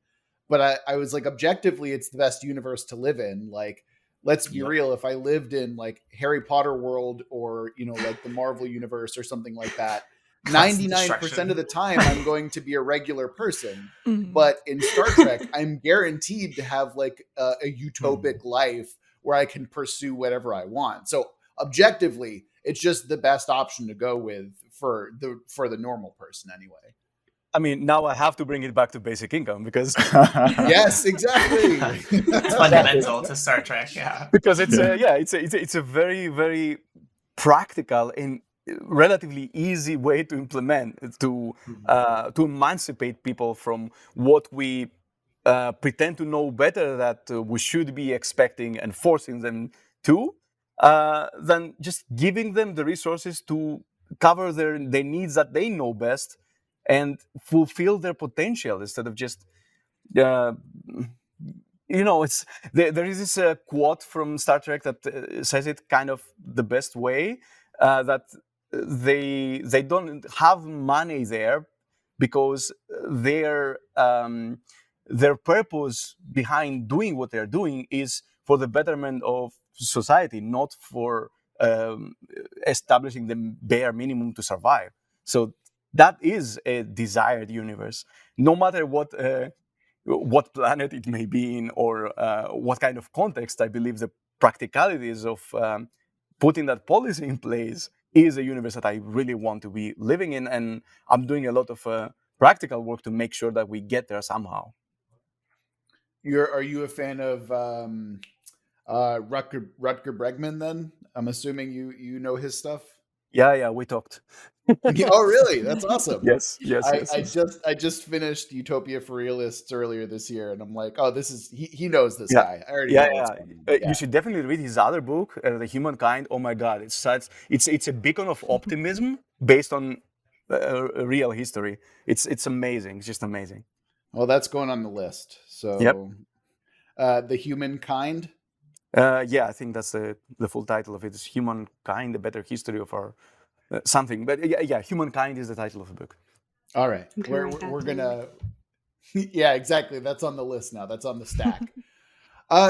But I was like, objectively, it's the best universe to live in. Like, let's be real. If I lived in like Harry Potter world or, like the Marvel universe or something like that, 99% of the time I'm going to be a regular person. But in Star Trek, I'm guaranteed to have like a utopic life where I can pursue whatever I want. So objectively, it's just the best option to go with for the normal person anyway. I mean, now I have to bring it back to basic income because yes, exactly. It's fundamental to Star Trek, yeah. Because it's a very, very practical and relatively easy way to implement to emancipate people from what we pretend to know better that we should be expecting and forcing them to, than just giving them the resources to cover their needs that they know best and fulfill their potential instead of just it's there is this quote from Star Trek that says it kind of the best way, that they don't have money there because their purpose behind doing what they're doing is for the betterment of society, not for establishing the bare minimum to survive. So that is a desired universe, no matter what planet it may be in or what kind of context. I believe the practicalities of putting that policy in place is a universe that I really want to be living in, and I'm doing a lot of practical work to make sure that we get there somehow. Are you a fan of Rutger Bregman then? I'm assuming you know his stuff. Yeah, we talked. Oh, really? That's awesome. Yes. I just finished Utopia for Realists earlier this year, and I'm like, oh, this is he knows this guy. I already know what's coming. You should definitely read his other book, The Humankind. Oh my God, it's a beacon of optimism based on real history. It's amazing. It's just amazing. Well, that's going on the list. So, The Humankind. I think that's the full title of it. Is Humankind: A Better History of Our something. But Humankind is the title of the book. All right, we're gonna. Yeah, exactly. That's on the list now. That's on the stack.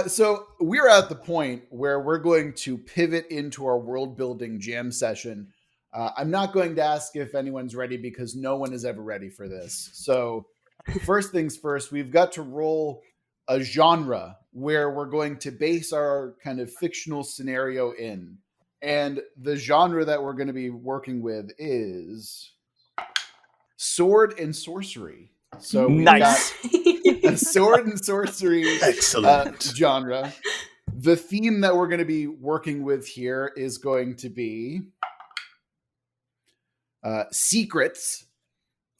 So we're at the point where we're going to pivot into our world building jam session. I'm not going to ask if anyone's ready because no one is ever ready for this. So first things first, we've got to roll a genre where we're going to base our kind of fictional scenario in. And the genre that we're going to be working with is sword and sorcery. So we've got a sword and sorcery genre. The theme that we're going to be working with here is going to be secrets.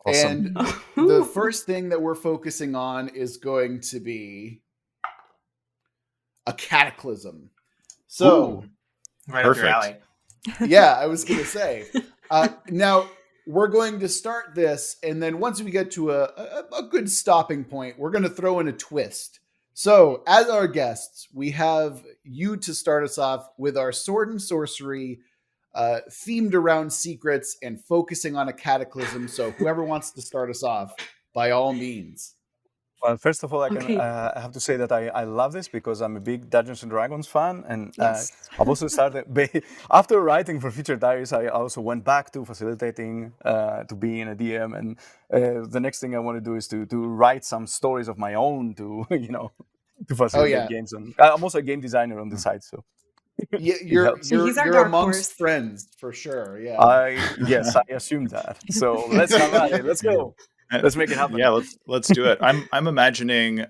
Awesome. And the first thing that we're focusing on is going to be a cataclysm. So, right up your alley. Yeah, I was going to say. Now, we're going to start this, and then once we get to a good stopping point, we're going to throw in a twist. So, as our guests, we have you to start us off with our sword and sorcery themed around secrets and focusing on a cataclysm. So whoever wants to start us off, by all means. Well, first of all, I have to say that I love this because I'm a big Dungeons & Dragons fan. And I've also started, after writing for Future Diaries, I also went back to facilitating, to being a DM. And the next thing I want to do is to write some stories of my own to, to facilitate games. And I'm also a game designer on the side, so. Yeah, It you're helps. you're He's our you're dark amongst horse. friends for sure. Yeah. Yes, I assume that. So let's have at it. Let's go. Let's make it happen. Yeah, let's do it. I'm imagining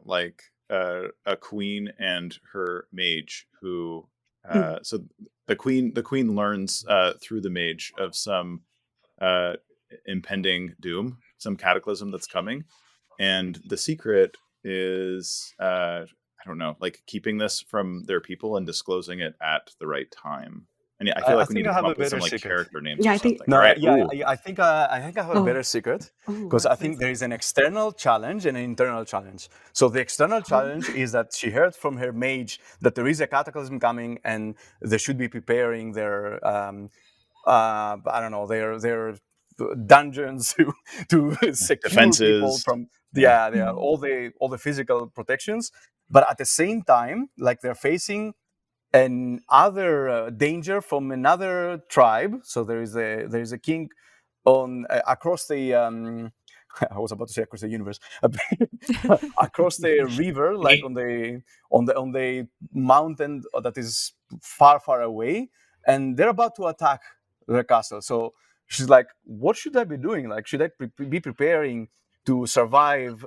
like a queen and her mage who so the queen learns through the mage of some uh impending doom, some cataclysm that's coming, and the secret is I don't know, like keeping this from their people and disclosing it at the right time. And I feel I like we need think to I come have a up with some better like secret. character names Yeah, or I think. something. No, All right. yeah, Ooh. I think I have a Oh, better secret oh, because I what think is there it? is an external challenge and an internal challenge. So the external challenge is that she heard from her mage that there is a cataclysm coming and they should be preparing their I don't know, their dungeons to secure people Defenses. from Yeah. all the physical protections. But at the same time, like they're facing another danger from another tribe. So there is a king on across the I was about to say across the universe, across the river, like on the mountain that is far away, and they're about to attack the castle. So she's like, "What should I be doing? Like, should I be preparing to survive?"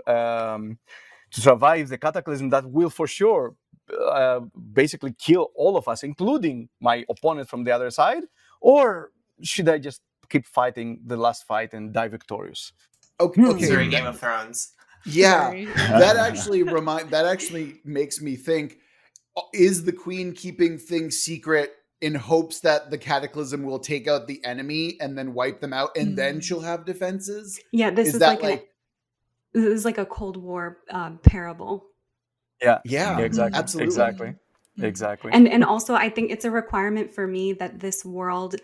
To survive the cataclysm that will for sure basically kill all of us, including my opponent from the other side? Or should I just keep fighting the last fight and die victorious? Okay. It's very Game That, of Thrones. yeah. Very. That actually makes me think: is the queen keeping things secret in hopes that the cataclysm will take out the enemy and then wipe them out, and then she'll have defenses? Yeah, this Is is that this is like a Cold War parable. Yeah, yeah, exactly, absolutely. exactly. And also I think it's a requirement for me that this world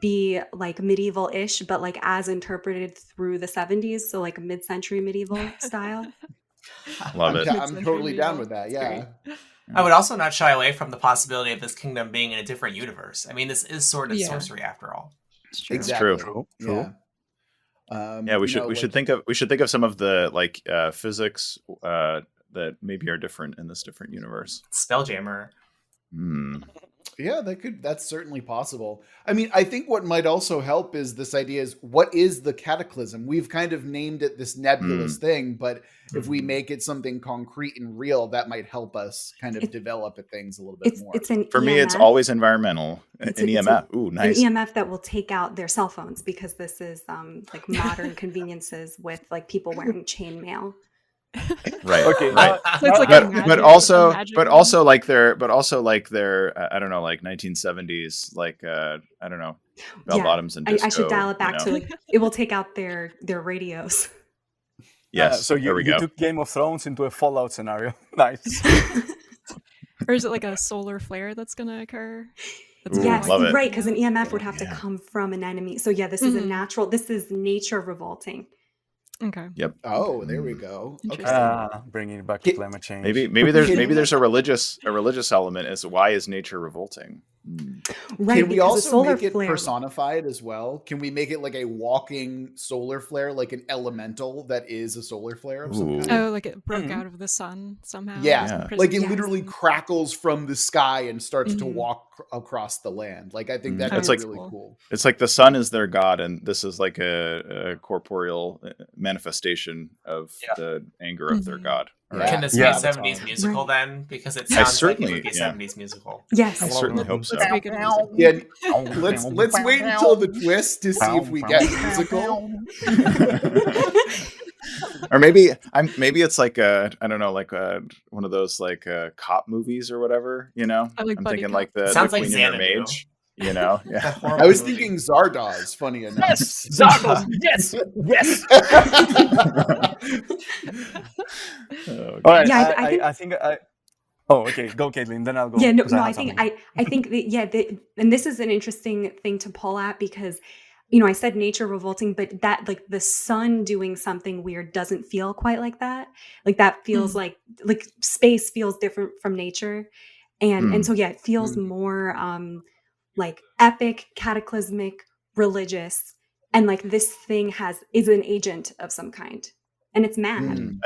be like medieval-ish, but like as interpreted through the 70s, so like mid-century medieval style. Love it. I'm Mid-century totally down medieval. with that. That's Yeah. great. I would also not shy away from the possibility of this kingdom being in a different universe. I mean, this is sword and Yeah. sorcery after all. It's true. Exactly. True. Yeah. Yeah, we should think of some of the like physics that maybe are different in this different universe. Spelljammer. Yeah, that's certainly possible. I mean, I think what might also help is this idea is, what is the cataclysm? We've kind of named it this nebulous thing, but if we make it something concrete and real, that might help us kind of develop things a little bit more. It's an For me, it's EMF. always environmental. It's An EMF. Ooh, nice. An EMF that will take out their cell phones, because this is like modern conveniences with like people wearing chainmail. Right. Okay, Right. So it's like a but magic also like their I don't know, like 1970s, like I don't know, bell bottoms and disco. I should dial it back you to know? like, it will take out their radios. Yes. So there we you go. took Game of Thrones into a Fallout scenario. Nice. Or is it like a solar flare that's going to occur? That's Ooh, Yes, love it. right, because an EMF would have to come from an enemy. So yeah, this is this is nature revolting. Okay. Yep. Oh, there we go. Okay. Interesting. Bringing it back to climate change. Maybe there's a religious element as why is nature revolting? Right. Can we because a also solar make it flare, personified as well? Can we make it like a walking solar flare, like an elemental that is a solar flare of some Ooh. kind? Oh, like it broke out of the sun somehow. Yeah. Some Like it prism- literally crackles from the sky and starts to Mhm. walk across the land. Like I think that'd That's be like- really cool. cool. It's like the sun is their god, and this is like a corporeal manifestation of the anger of their god. All Yeah. right? Can this be Yeah. a 70s musical then? Because it sounds like it certainly- would be a yeah. 70s musical. Yes. I certainly hope so. Let's make it a music. Yeah, let's wait until the twist to see if we get musical. Or maybe it's like I don't know, like one of those like cop movies or whatever, you know. I like I'm buddy thinking cop. like the Sounds like Queen and her Xanadu. mage, you know. That Yeah. horrible I was movie. thinking Zardoz, funny enough. Yes, Zardos. Yes, yes. Oh, All right. Yeah, I I think. Oh, okay. Go, Caitlin. Then I'll go. Yeah, no, 'cause no. I have think something. I think that and this is an interesting thing to pull at, because I said nature revolting, but that like the sun doing something weird doesn't feel quite like that. Like that feels like space feels different from nature, and so yeah, it feels more like epic, cataclysmic, religious, and like this thing is an agent of some kind, and it's mad.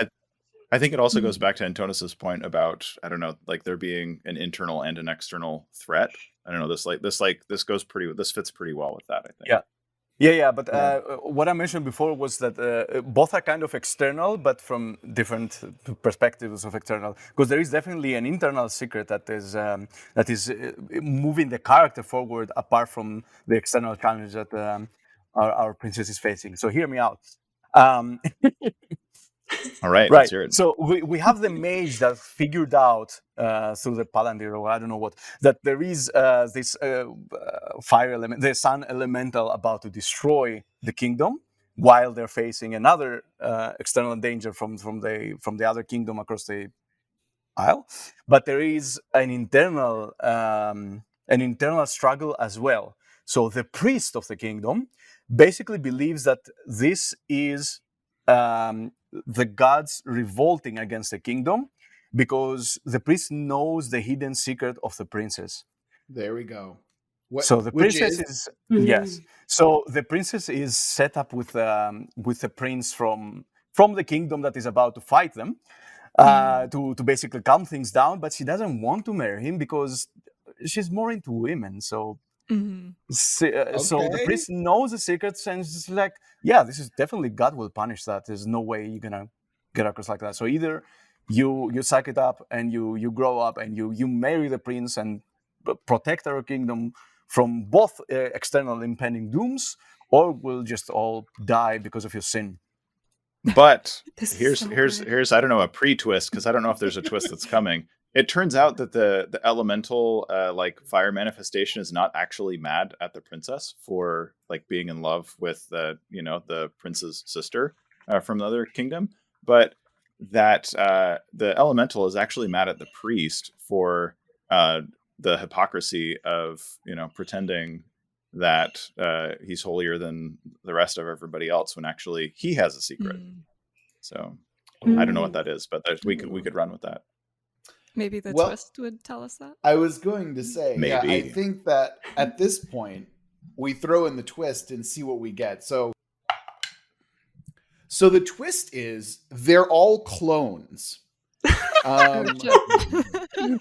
I think it also goes back to Antonis's point about, I don't know, like there being an internal and an external threat. I don't know, this fits pretty well with that, I think. Yeah. But what I mentioned before was that both are kind of external, but from different perspectives of external. Because there is definitely an internal secret that is moving the character forward, apart from the external challenge that our princess is facing. So hear me out. All right, Right. let's hear it. So we have the mage that figured out through the palantir, or I don't know what, that there is this fire element, the sun elemental, about to destroy the kingdom, while they're facing another external danger from the other kingdom across the aisle. But there is an internal struggle as well. So the priest of the kingdom basically believes that this is the gods revolting against the kingdom, because the priest knows the hidden secret of the princess. There we go. So the princess is yes. So the princess is set up with the prince from the kingdom that is about to fight them, to basically calm things down. But she doesn't want to marry him because she's more into women. So. So the priest knows the secrets, and it's like, yeah, this is definitely, God will punish that. There's no way you're gonna get across like that. So either you suck it up and you grow up and you marry the prince and protect our kingdom from both external impending dooms, or we'll just all die because of your sin. But here's I don't know, a pre-twist, because I don't know if there's a twist that's coming. It turns out that the elemental like fire manifestation is not actually mad at the princess for like being in love with the prince's sister from the other kingdom, but that the elemental is actually mad at the priest for the hypocrisy of pretending that he's holier than the rest of everybody else when actually he has a secret. So I don't know what that is, but we could run with that. Maybe the twist would tell us that. I was going to say, maybe. Yeah, I think that at this point we throw in the twist and see what we get. So the twist is they're all clones.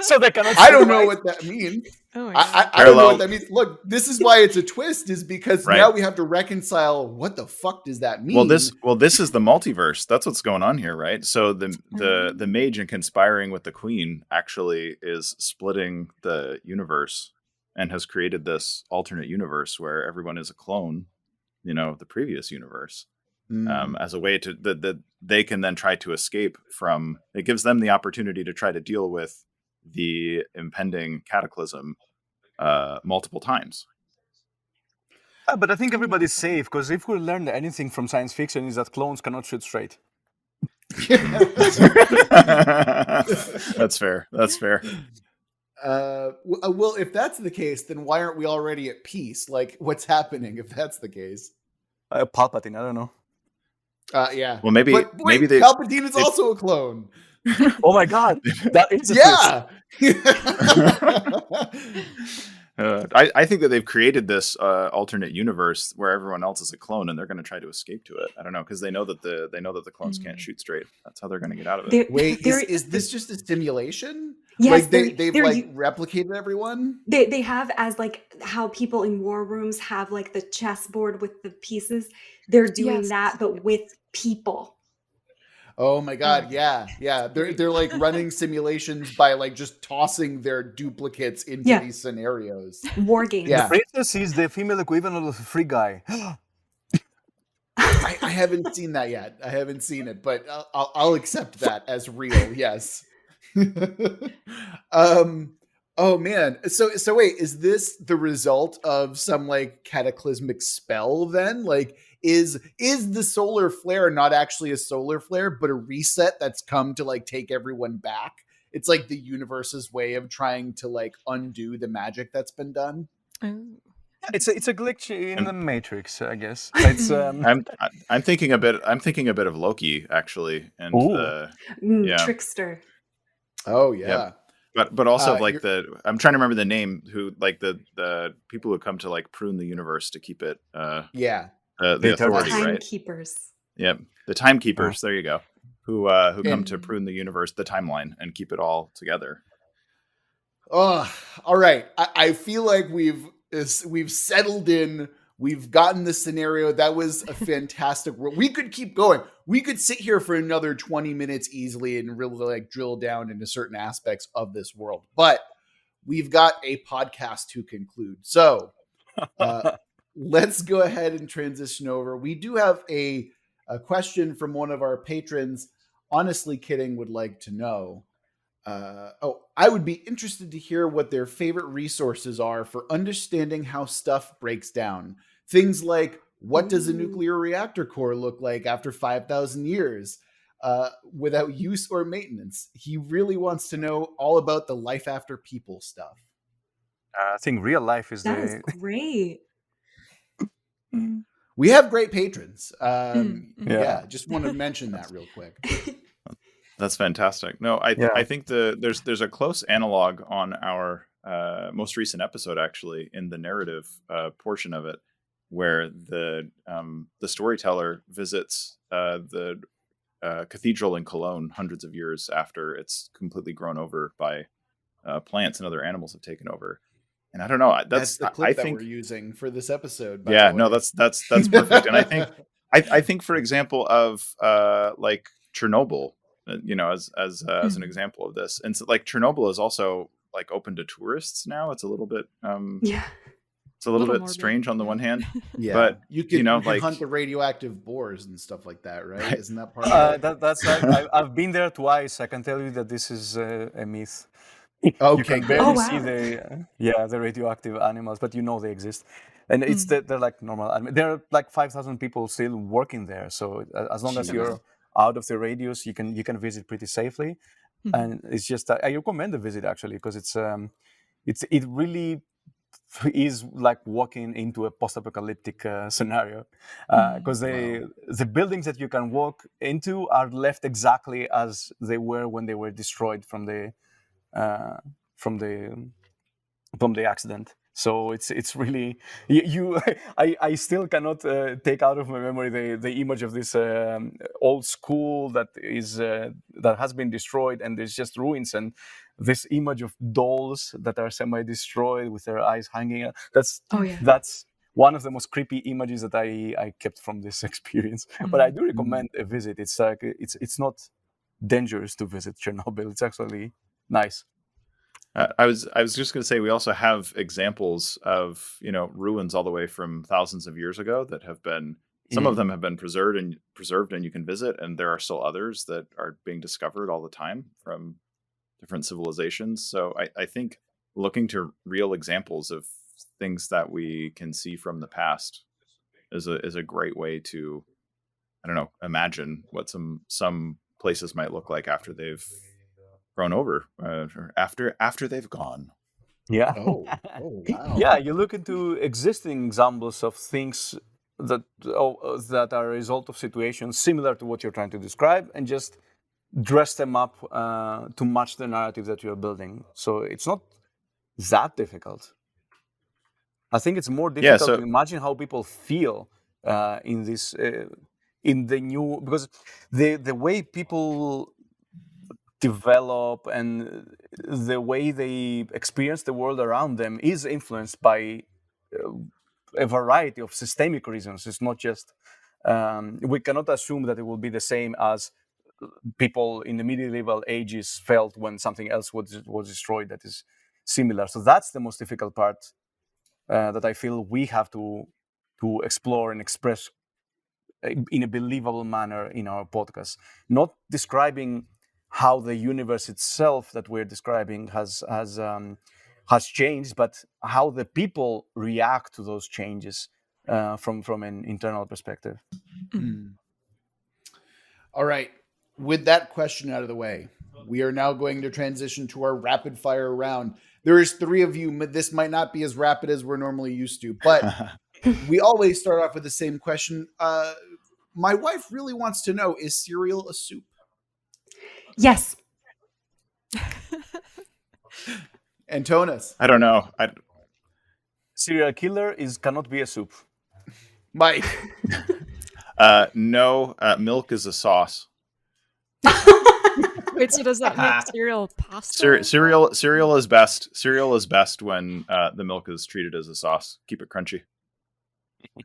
So they cannot. I don't know what that means. Oh, I don't know what that means. Look, this is why it's a twist, is because now we have to reconcile what the fuck does that mean. Well, this is the multiverse. That's what's going on here, right? So the mage in conspiring with the queen actually is splitting the universe and has created this alternate universe where everyone is a clone, of the previous universe. As a way to that they can then try to escape from. It gives them the opportunity to try to deal with the impending cataclysm multiple times. But I think everybody's safe, because if we learned anything from science fiction, is that clones cannot shoot straight. That's fair. Well, if that's the case, then why aren't we already at peace? Like, what's happening if that's the case? Palpatine, I don't know. Yeah. Well, maybe Palpatine is also a clone. Oh my God, that is I think that they've created this alternate universe where everyone else is a clone, and they're going to try to escape to it. I don't know, because they know that the clones can't shoot straight. That's how they're going to get out of it. Wait, is this just a simulation? Yes, like they've like replicated everyone. They have, as like how people in war rooms have like the chessboard with the pieces. They're doing that, but with people. Oh my God, yeah. They're like running simulations by like just tossing their duplicates into these scenarios. War games. Yeah. The princess is the female equivalent of a free guy. I haven't seen that yet. I haven't seen it, but I'll accept that as real. Yes. Oh man. So wait, is this the result of some like cataclysmic spell then? Like is the solar flare not actually a solar flare, but a reset that's come to like take everyone back? It's like the universe's way of trying to like undo the magic that's been done. It's a glitch in the Matrix, I guess. It's I'm thinking a bit of Loki actually, and Trickster. Oh yeah. But also like I'm trying to remember the name, who like the people who come to like prune the universe to keep it the authority, right? Timekeepers. Yep, the timekeepers. There you go. who come to prune the universe, the timeline, and keep it all together. Oh, all right. I feel like we've settled in. We've gotten the scenario. That was a fantastic world. We could keep going. We could sit here for another 20 minutes easily and really like drill down into certain aspects of this world. But we've got a podcast to conclude. So let's go ahead and transition over. We do have a question from one of our patrons. Honestly, Kidding would like to know. I would be interested to hear what their favorite resources are for understanding how stuff breaks down. Things like, what does a nuclear reactor core look like after 5,000 years without use or maintenance? He really wants to know all about the life after people stuff. I think real life is That is great. We have great patrons. Yeah, just want to mention that real quick. That's fantastic. No, I think there's a close analog on our most recent episode, actually, in the narrative portion of it, where the storyteller visits the cathedral in Cologne hundreds of years after it's completely grown over by plants and other animals have taken over. And I don't know. That's the clip that we're using for this episode. Yeah, no, that's perfect. And I think, for example, of like Chernobyl. As an example of this, and so, like, Chernobyl is also like open to tourists now. It's a little bit it's a little bit strange on the one hand, but you can like hunt the radioactive boars and stuff like that, right? Isn't that part of it? That's right. I've been there twice. I can tell you that this is a myth. Okay, you can barely see the radioactive animals, but they exist, and they're like normal. There are like 5,000 people still working there, so as long as you're out of the radius, you can visit pretty safely. And it's just I recommend the visit, actually, because it really is like walking into a post-apocalyptic scenario, because the buildings that you can walk into are left exactly as they were when they were destroyed from the accident. So it's really I still cannot take out of my memory the image of this old school that has been destroyed, and there's just ruins, and this image of dolls that are semi-destroyed with their eyes hanging. That's one of the most creepy images that I kept from this experience. But I do recommend a visit. It's like it's not dangerous to visit Chernobyl. It's actually nice. I was just going to say, we also have examples of ruins all the way from thousands of years ago that have been, some of them have been preserved and you can visit, and there are still others that are being discovered all the time from different civilizations. So I think looking to real examples of things that we can see from the past is a great way to, I don't know, imagine what some places might look like after they've grown over, or after they've gone. Yeah. Oh wow. Yeah, you look into existing examples of things that are a result of situations similar to what you're trying to describe, and just dress them up to match the narrative that you're building. So it's not that difficult. I think it's more difficult to imagine how people feel in this in the new, because the way people develop and the way they experience the world around them is influenced by a variety of systemic reasons. It's not just we cannot assume that it will be the same as people in the medieval ages felt when something else was destroyed that is similar. So that's the most difficult part that I feel we have to explore and express in a believable manner in our podcast. Not describing how the universe itself that we're describing has changed, but how the people react to those changes from an internal perspective. All right. With that question out of the way, we are now going to transition to our rapid fire round. There is 3 of you. This might not be as rapid as we're normally used to, but we always start off with the same question. My wife really wants to know, is cereal a soup? Yes. Antonis? I don't know. Serial killer cannot be a soup. Mike? No, milk is a sauce. Wait, so does that make cereal pasta? Cereal is best. Cereal is best when the milk is treated as a sauce. Keep it crunchy.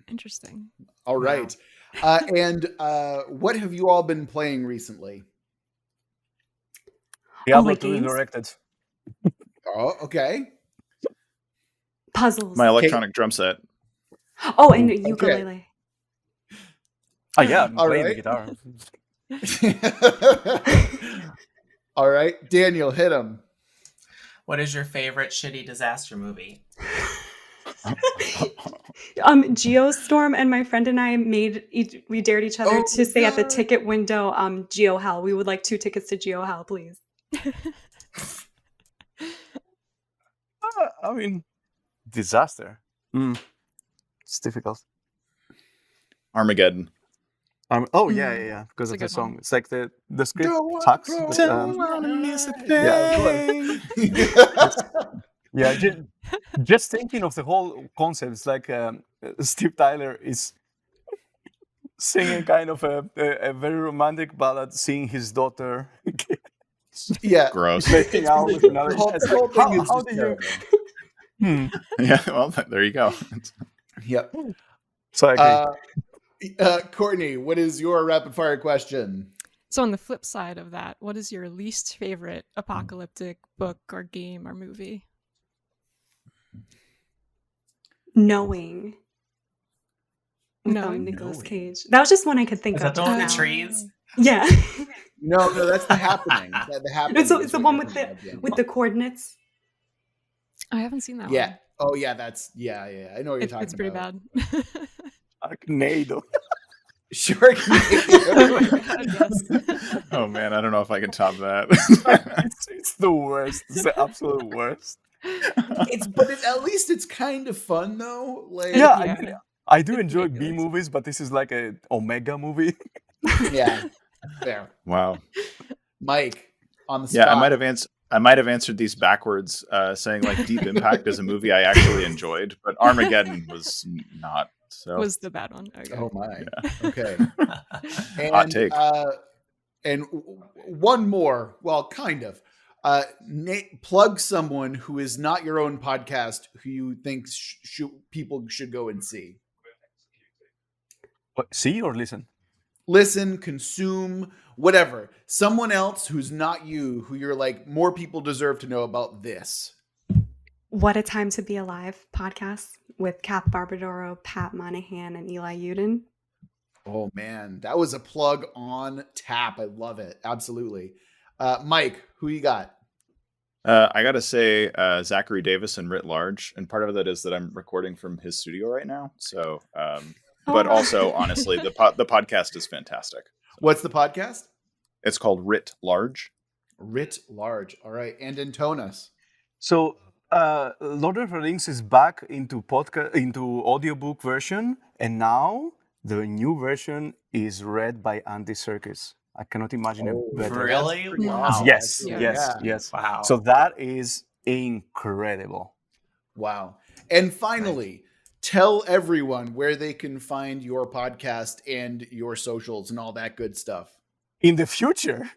Interesting. All right. And what have you all been playing recently? Diablo like 2 games? directed. Oh, okay. Puzzles. My electronic drum set. Oh, and ukulele. Oh yeah, I'm All playing the right. guitar. All right, Daniel, hit him. What is your favorite shitty disaster movie? Geostorm and my friend and I we dared each other to say at the ticket window, GeoHell. We would like 2 tickets to GeoHell, please. I mean, disaster. It's difficult. Armageddon. Yeah. Because It's a of the good song. one. It's like the script Don't sucks. wanna miss a thing. Yeah, just thinking of the whole concept, it's like Steve Tyler is singing kind of a very romantic ballad, seeing his daughter Yeah. Gross. making out with another. The whole It's like, thing is how just do you? terrible. Yeah, well, there you go. Yep. So I agree. Courtney, what is your rapid fire question? So on the flip side of that, what is your least favorite apocalyptic book or game or movie? Knowing. Knowing Nicolas Knowing. Cage. That was just one I could think Is of. that the one with just the now. trees? Yeah. No, that's The Happening. The Happening. It's is the what one you're with thinking of, yeah. the coordinates. I haven't seen that Yeah. one. Oh, yeah. That's yeah. I know what you're talking It's pretty about. bad. Sharknado. Sharknado. Yes. Oh man, I don't know if I can top that. It's the worst. It's the absolute worst. But at least it's kind of fun though. Like, Yeah, Yeah. I do It's enjoy B ridiculous. movies, but this is like a Omega movie. yeah. There, Wow. Mike, on the spot. Yeah, I might have answered these backwards, saying like Deep Impact is a movie I actually enjoyed, but Armageddon was not. So Was the bad one. Okay. Oh my. Okay. Hot take. And one more. Well, kind of. Plug someone who is not your own podcast who you think people should go and see. What, see or listen? Listen, consume, whatever. Someone else who's not you, who you're like, more people deserve to know about this. What a Time to Be Alive podcast with Kath Barbadoro, Pat Monahan, and Eli Uden. Oh man, that was a plug on tap. I love it. Absolutely. Mike, who you got? I gotta say, Zachary Davis and Writ Large, and part of that is that I'm recording from his studio right now. So, but also, honestly, the podcast is fantastic. What's the podcast? It's called Writ Large. Writ Large. All right, and Antonis. So, Lord of the Rings is back into audiobook version, and now the new version is read by Andy Serkis. I cannot imagine a better. Really? Wow. Yes, Yeah. yes. Wow. So that is incredible. Wow. And finally, tell everyone where they can find your podcast and your socials and all that good stuff. In the future,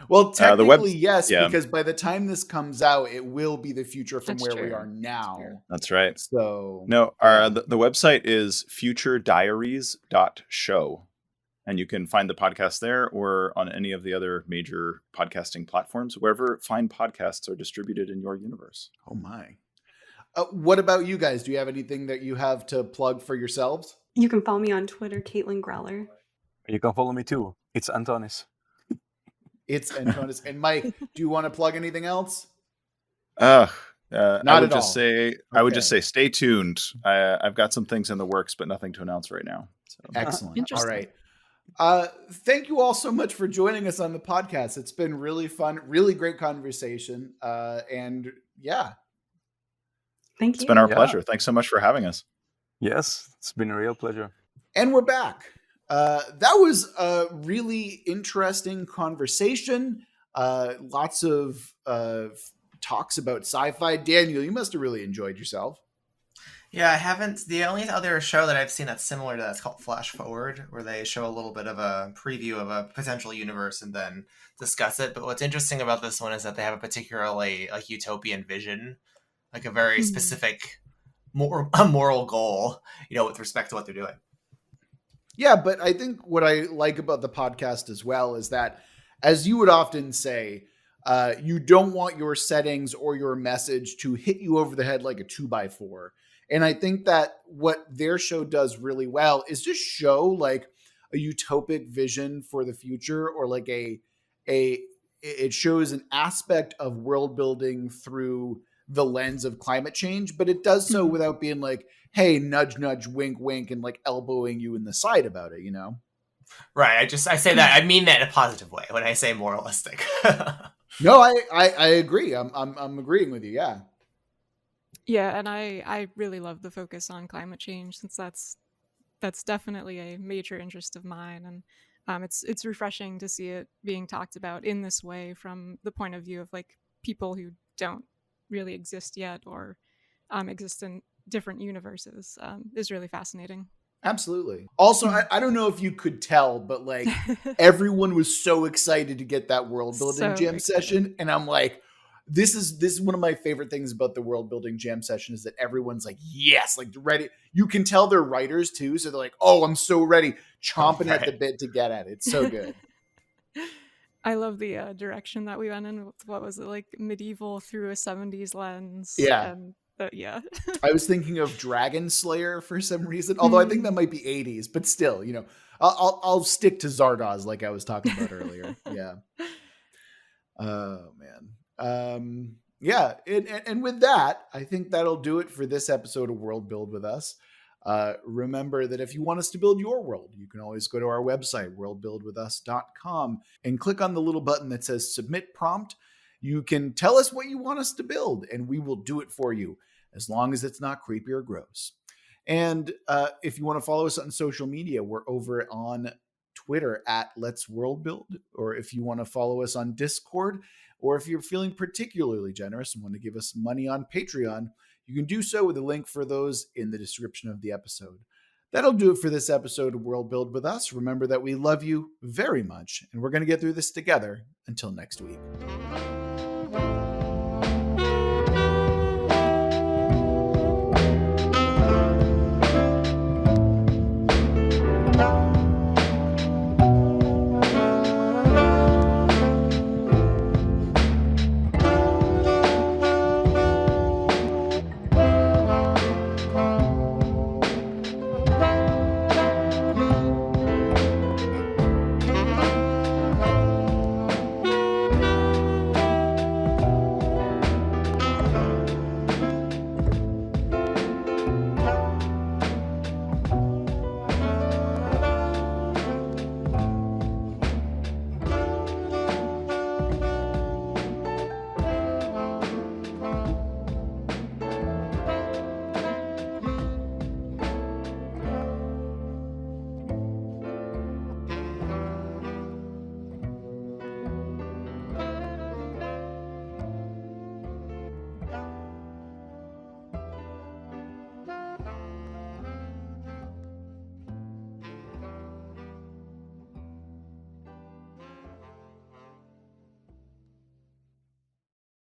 Well, technically, yes, because by the time this comes out, it will be the future from That's where we true. are now. That's right. So No, the website is futurediaries.show. And you can find the podcast there or on any of the other major podcasting platforms, wherever fine podcasts are distributed in your universe. Oh my. What about you guys? Do you have anything that you have to plug for yourselves? You can follow me on Twitter, Caitlin Greller. you can follow me too. It's Antonis. It's Antonis. And Mike, do you want to plug anything else? I Not would at just all. say I would just Okay. say stay tuned. I've got some things in the works, but nothing to announce right now. So. Excellent. All Interesting. right. Thank you all so much for joining us on the podcast. It's been really fun, really great conversation. And yeah. Thank It's you. been our Yeah. pleasure. Thanks so much for having us. Yes, it's been a real pleasure. And we're back. That was a really interesting conversation. Lots of talks about sci-fi. Daniel, you must have really enjoyed yourself. Yeah, I haven't. The only other show that I've seen that's similar to that's called Flash Forward, where they show a little bit of a preview of a potential universe and then discuss it. But what's interesting about this one is that they have a particularly like utopian vision, like a very specific a moral goal, with respect to what they're doing. Yeah, but I think what I like about the podcast as well is that, as you would often say, you don't want your settings or your message to hit you over the head like a 2x4. And I think that what their show does really well is just show like a utopic vision for the future, or like it shows an aspect of world building through the lens of climate change, but it does so without being like, hey, nudge, nudge, wink, wink, and like elbowing you in the side about it, Right. I say that, I mean that in a positive way when I say moralistic. No, I agree. I'm agreeing with you. Yeah. Yeah, and I really love the focus on climate change, since that's definitely a major interest of mine, and it's refreshing to see it being talked about in this way from the point of view of like people who don't really exist yet, or exist in different universes. Is really fascinating. Absolutely. Also, I don't know if you could tell, but like everyone was so excited to get that world building jam session, and I'm like, this is one of my favorite things about the world building jam session is that everyone's like, yes, like ready. You can tell they're writers too, so they're like, oh, I'm so ready, chomping at the bit to get at it. It's so good. I love the direction that we went in. What was it, like medieval through a 70s lens? Yeah. And yeah. I was thinking of Dragon Slayer for some reason, although I think that might be 80s, but still, I'll stick to Zardoz like I was talking about earlier. Yeah. Oh man. Yeah. And with that, I think that'll do it for this episode of World Build with us. Remember that if you want us to build your world, you can always go to our website, worldbuildwithus.com, and click on the little button that says submit prompt. You can tell us what you want us to build, and we will do it for you, as long as it's not creepy or gross. And if you want to follow us on social media, we're over on Twitter at Let's World Build, or if you want to follow us on Discord, or if you're feeling particularly generous and want to give us money on Patreon, you can do so with a link for those in the description of the episode. That'll do it for this episode of World Build with us. Remember that we love you very much, and we're going to get through this together. Until next week.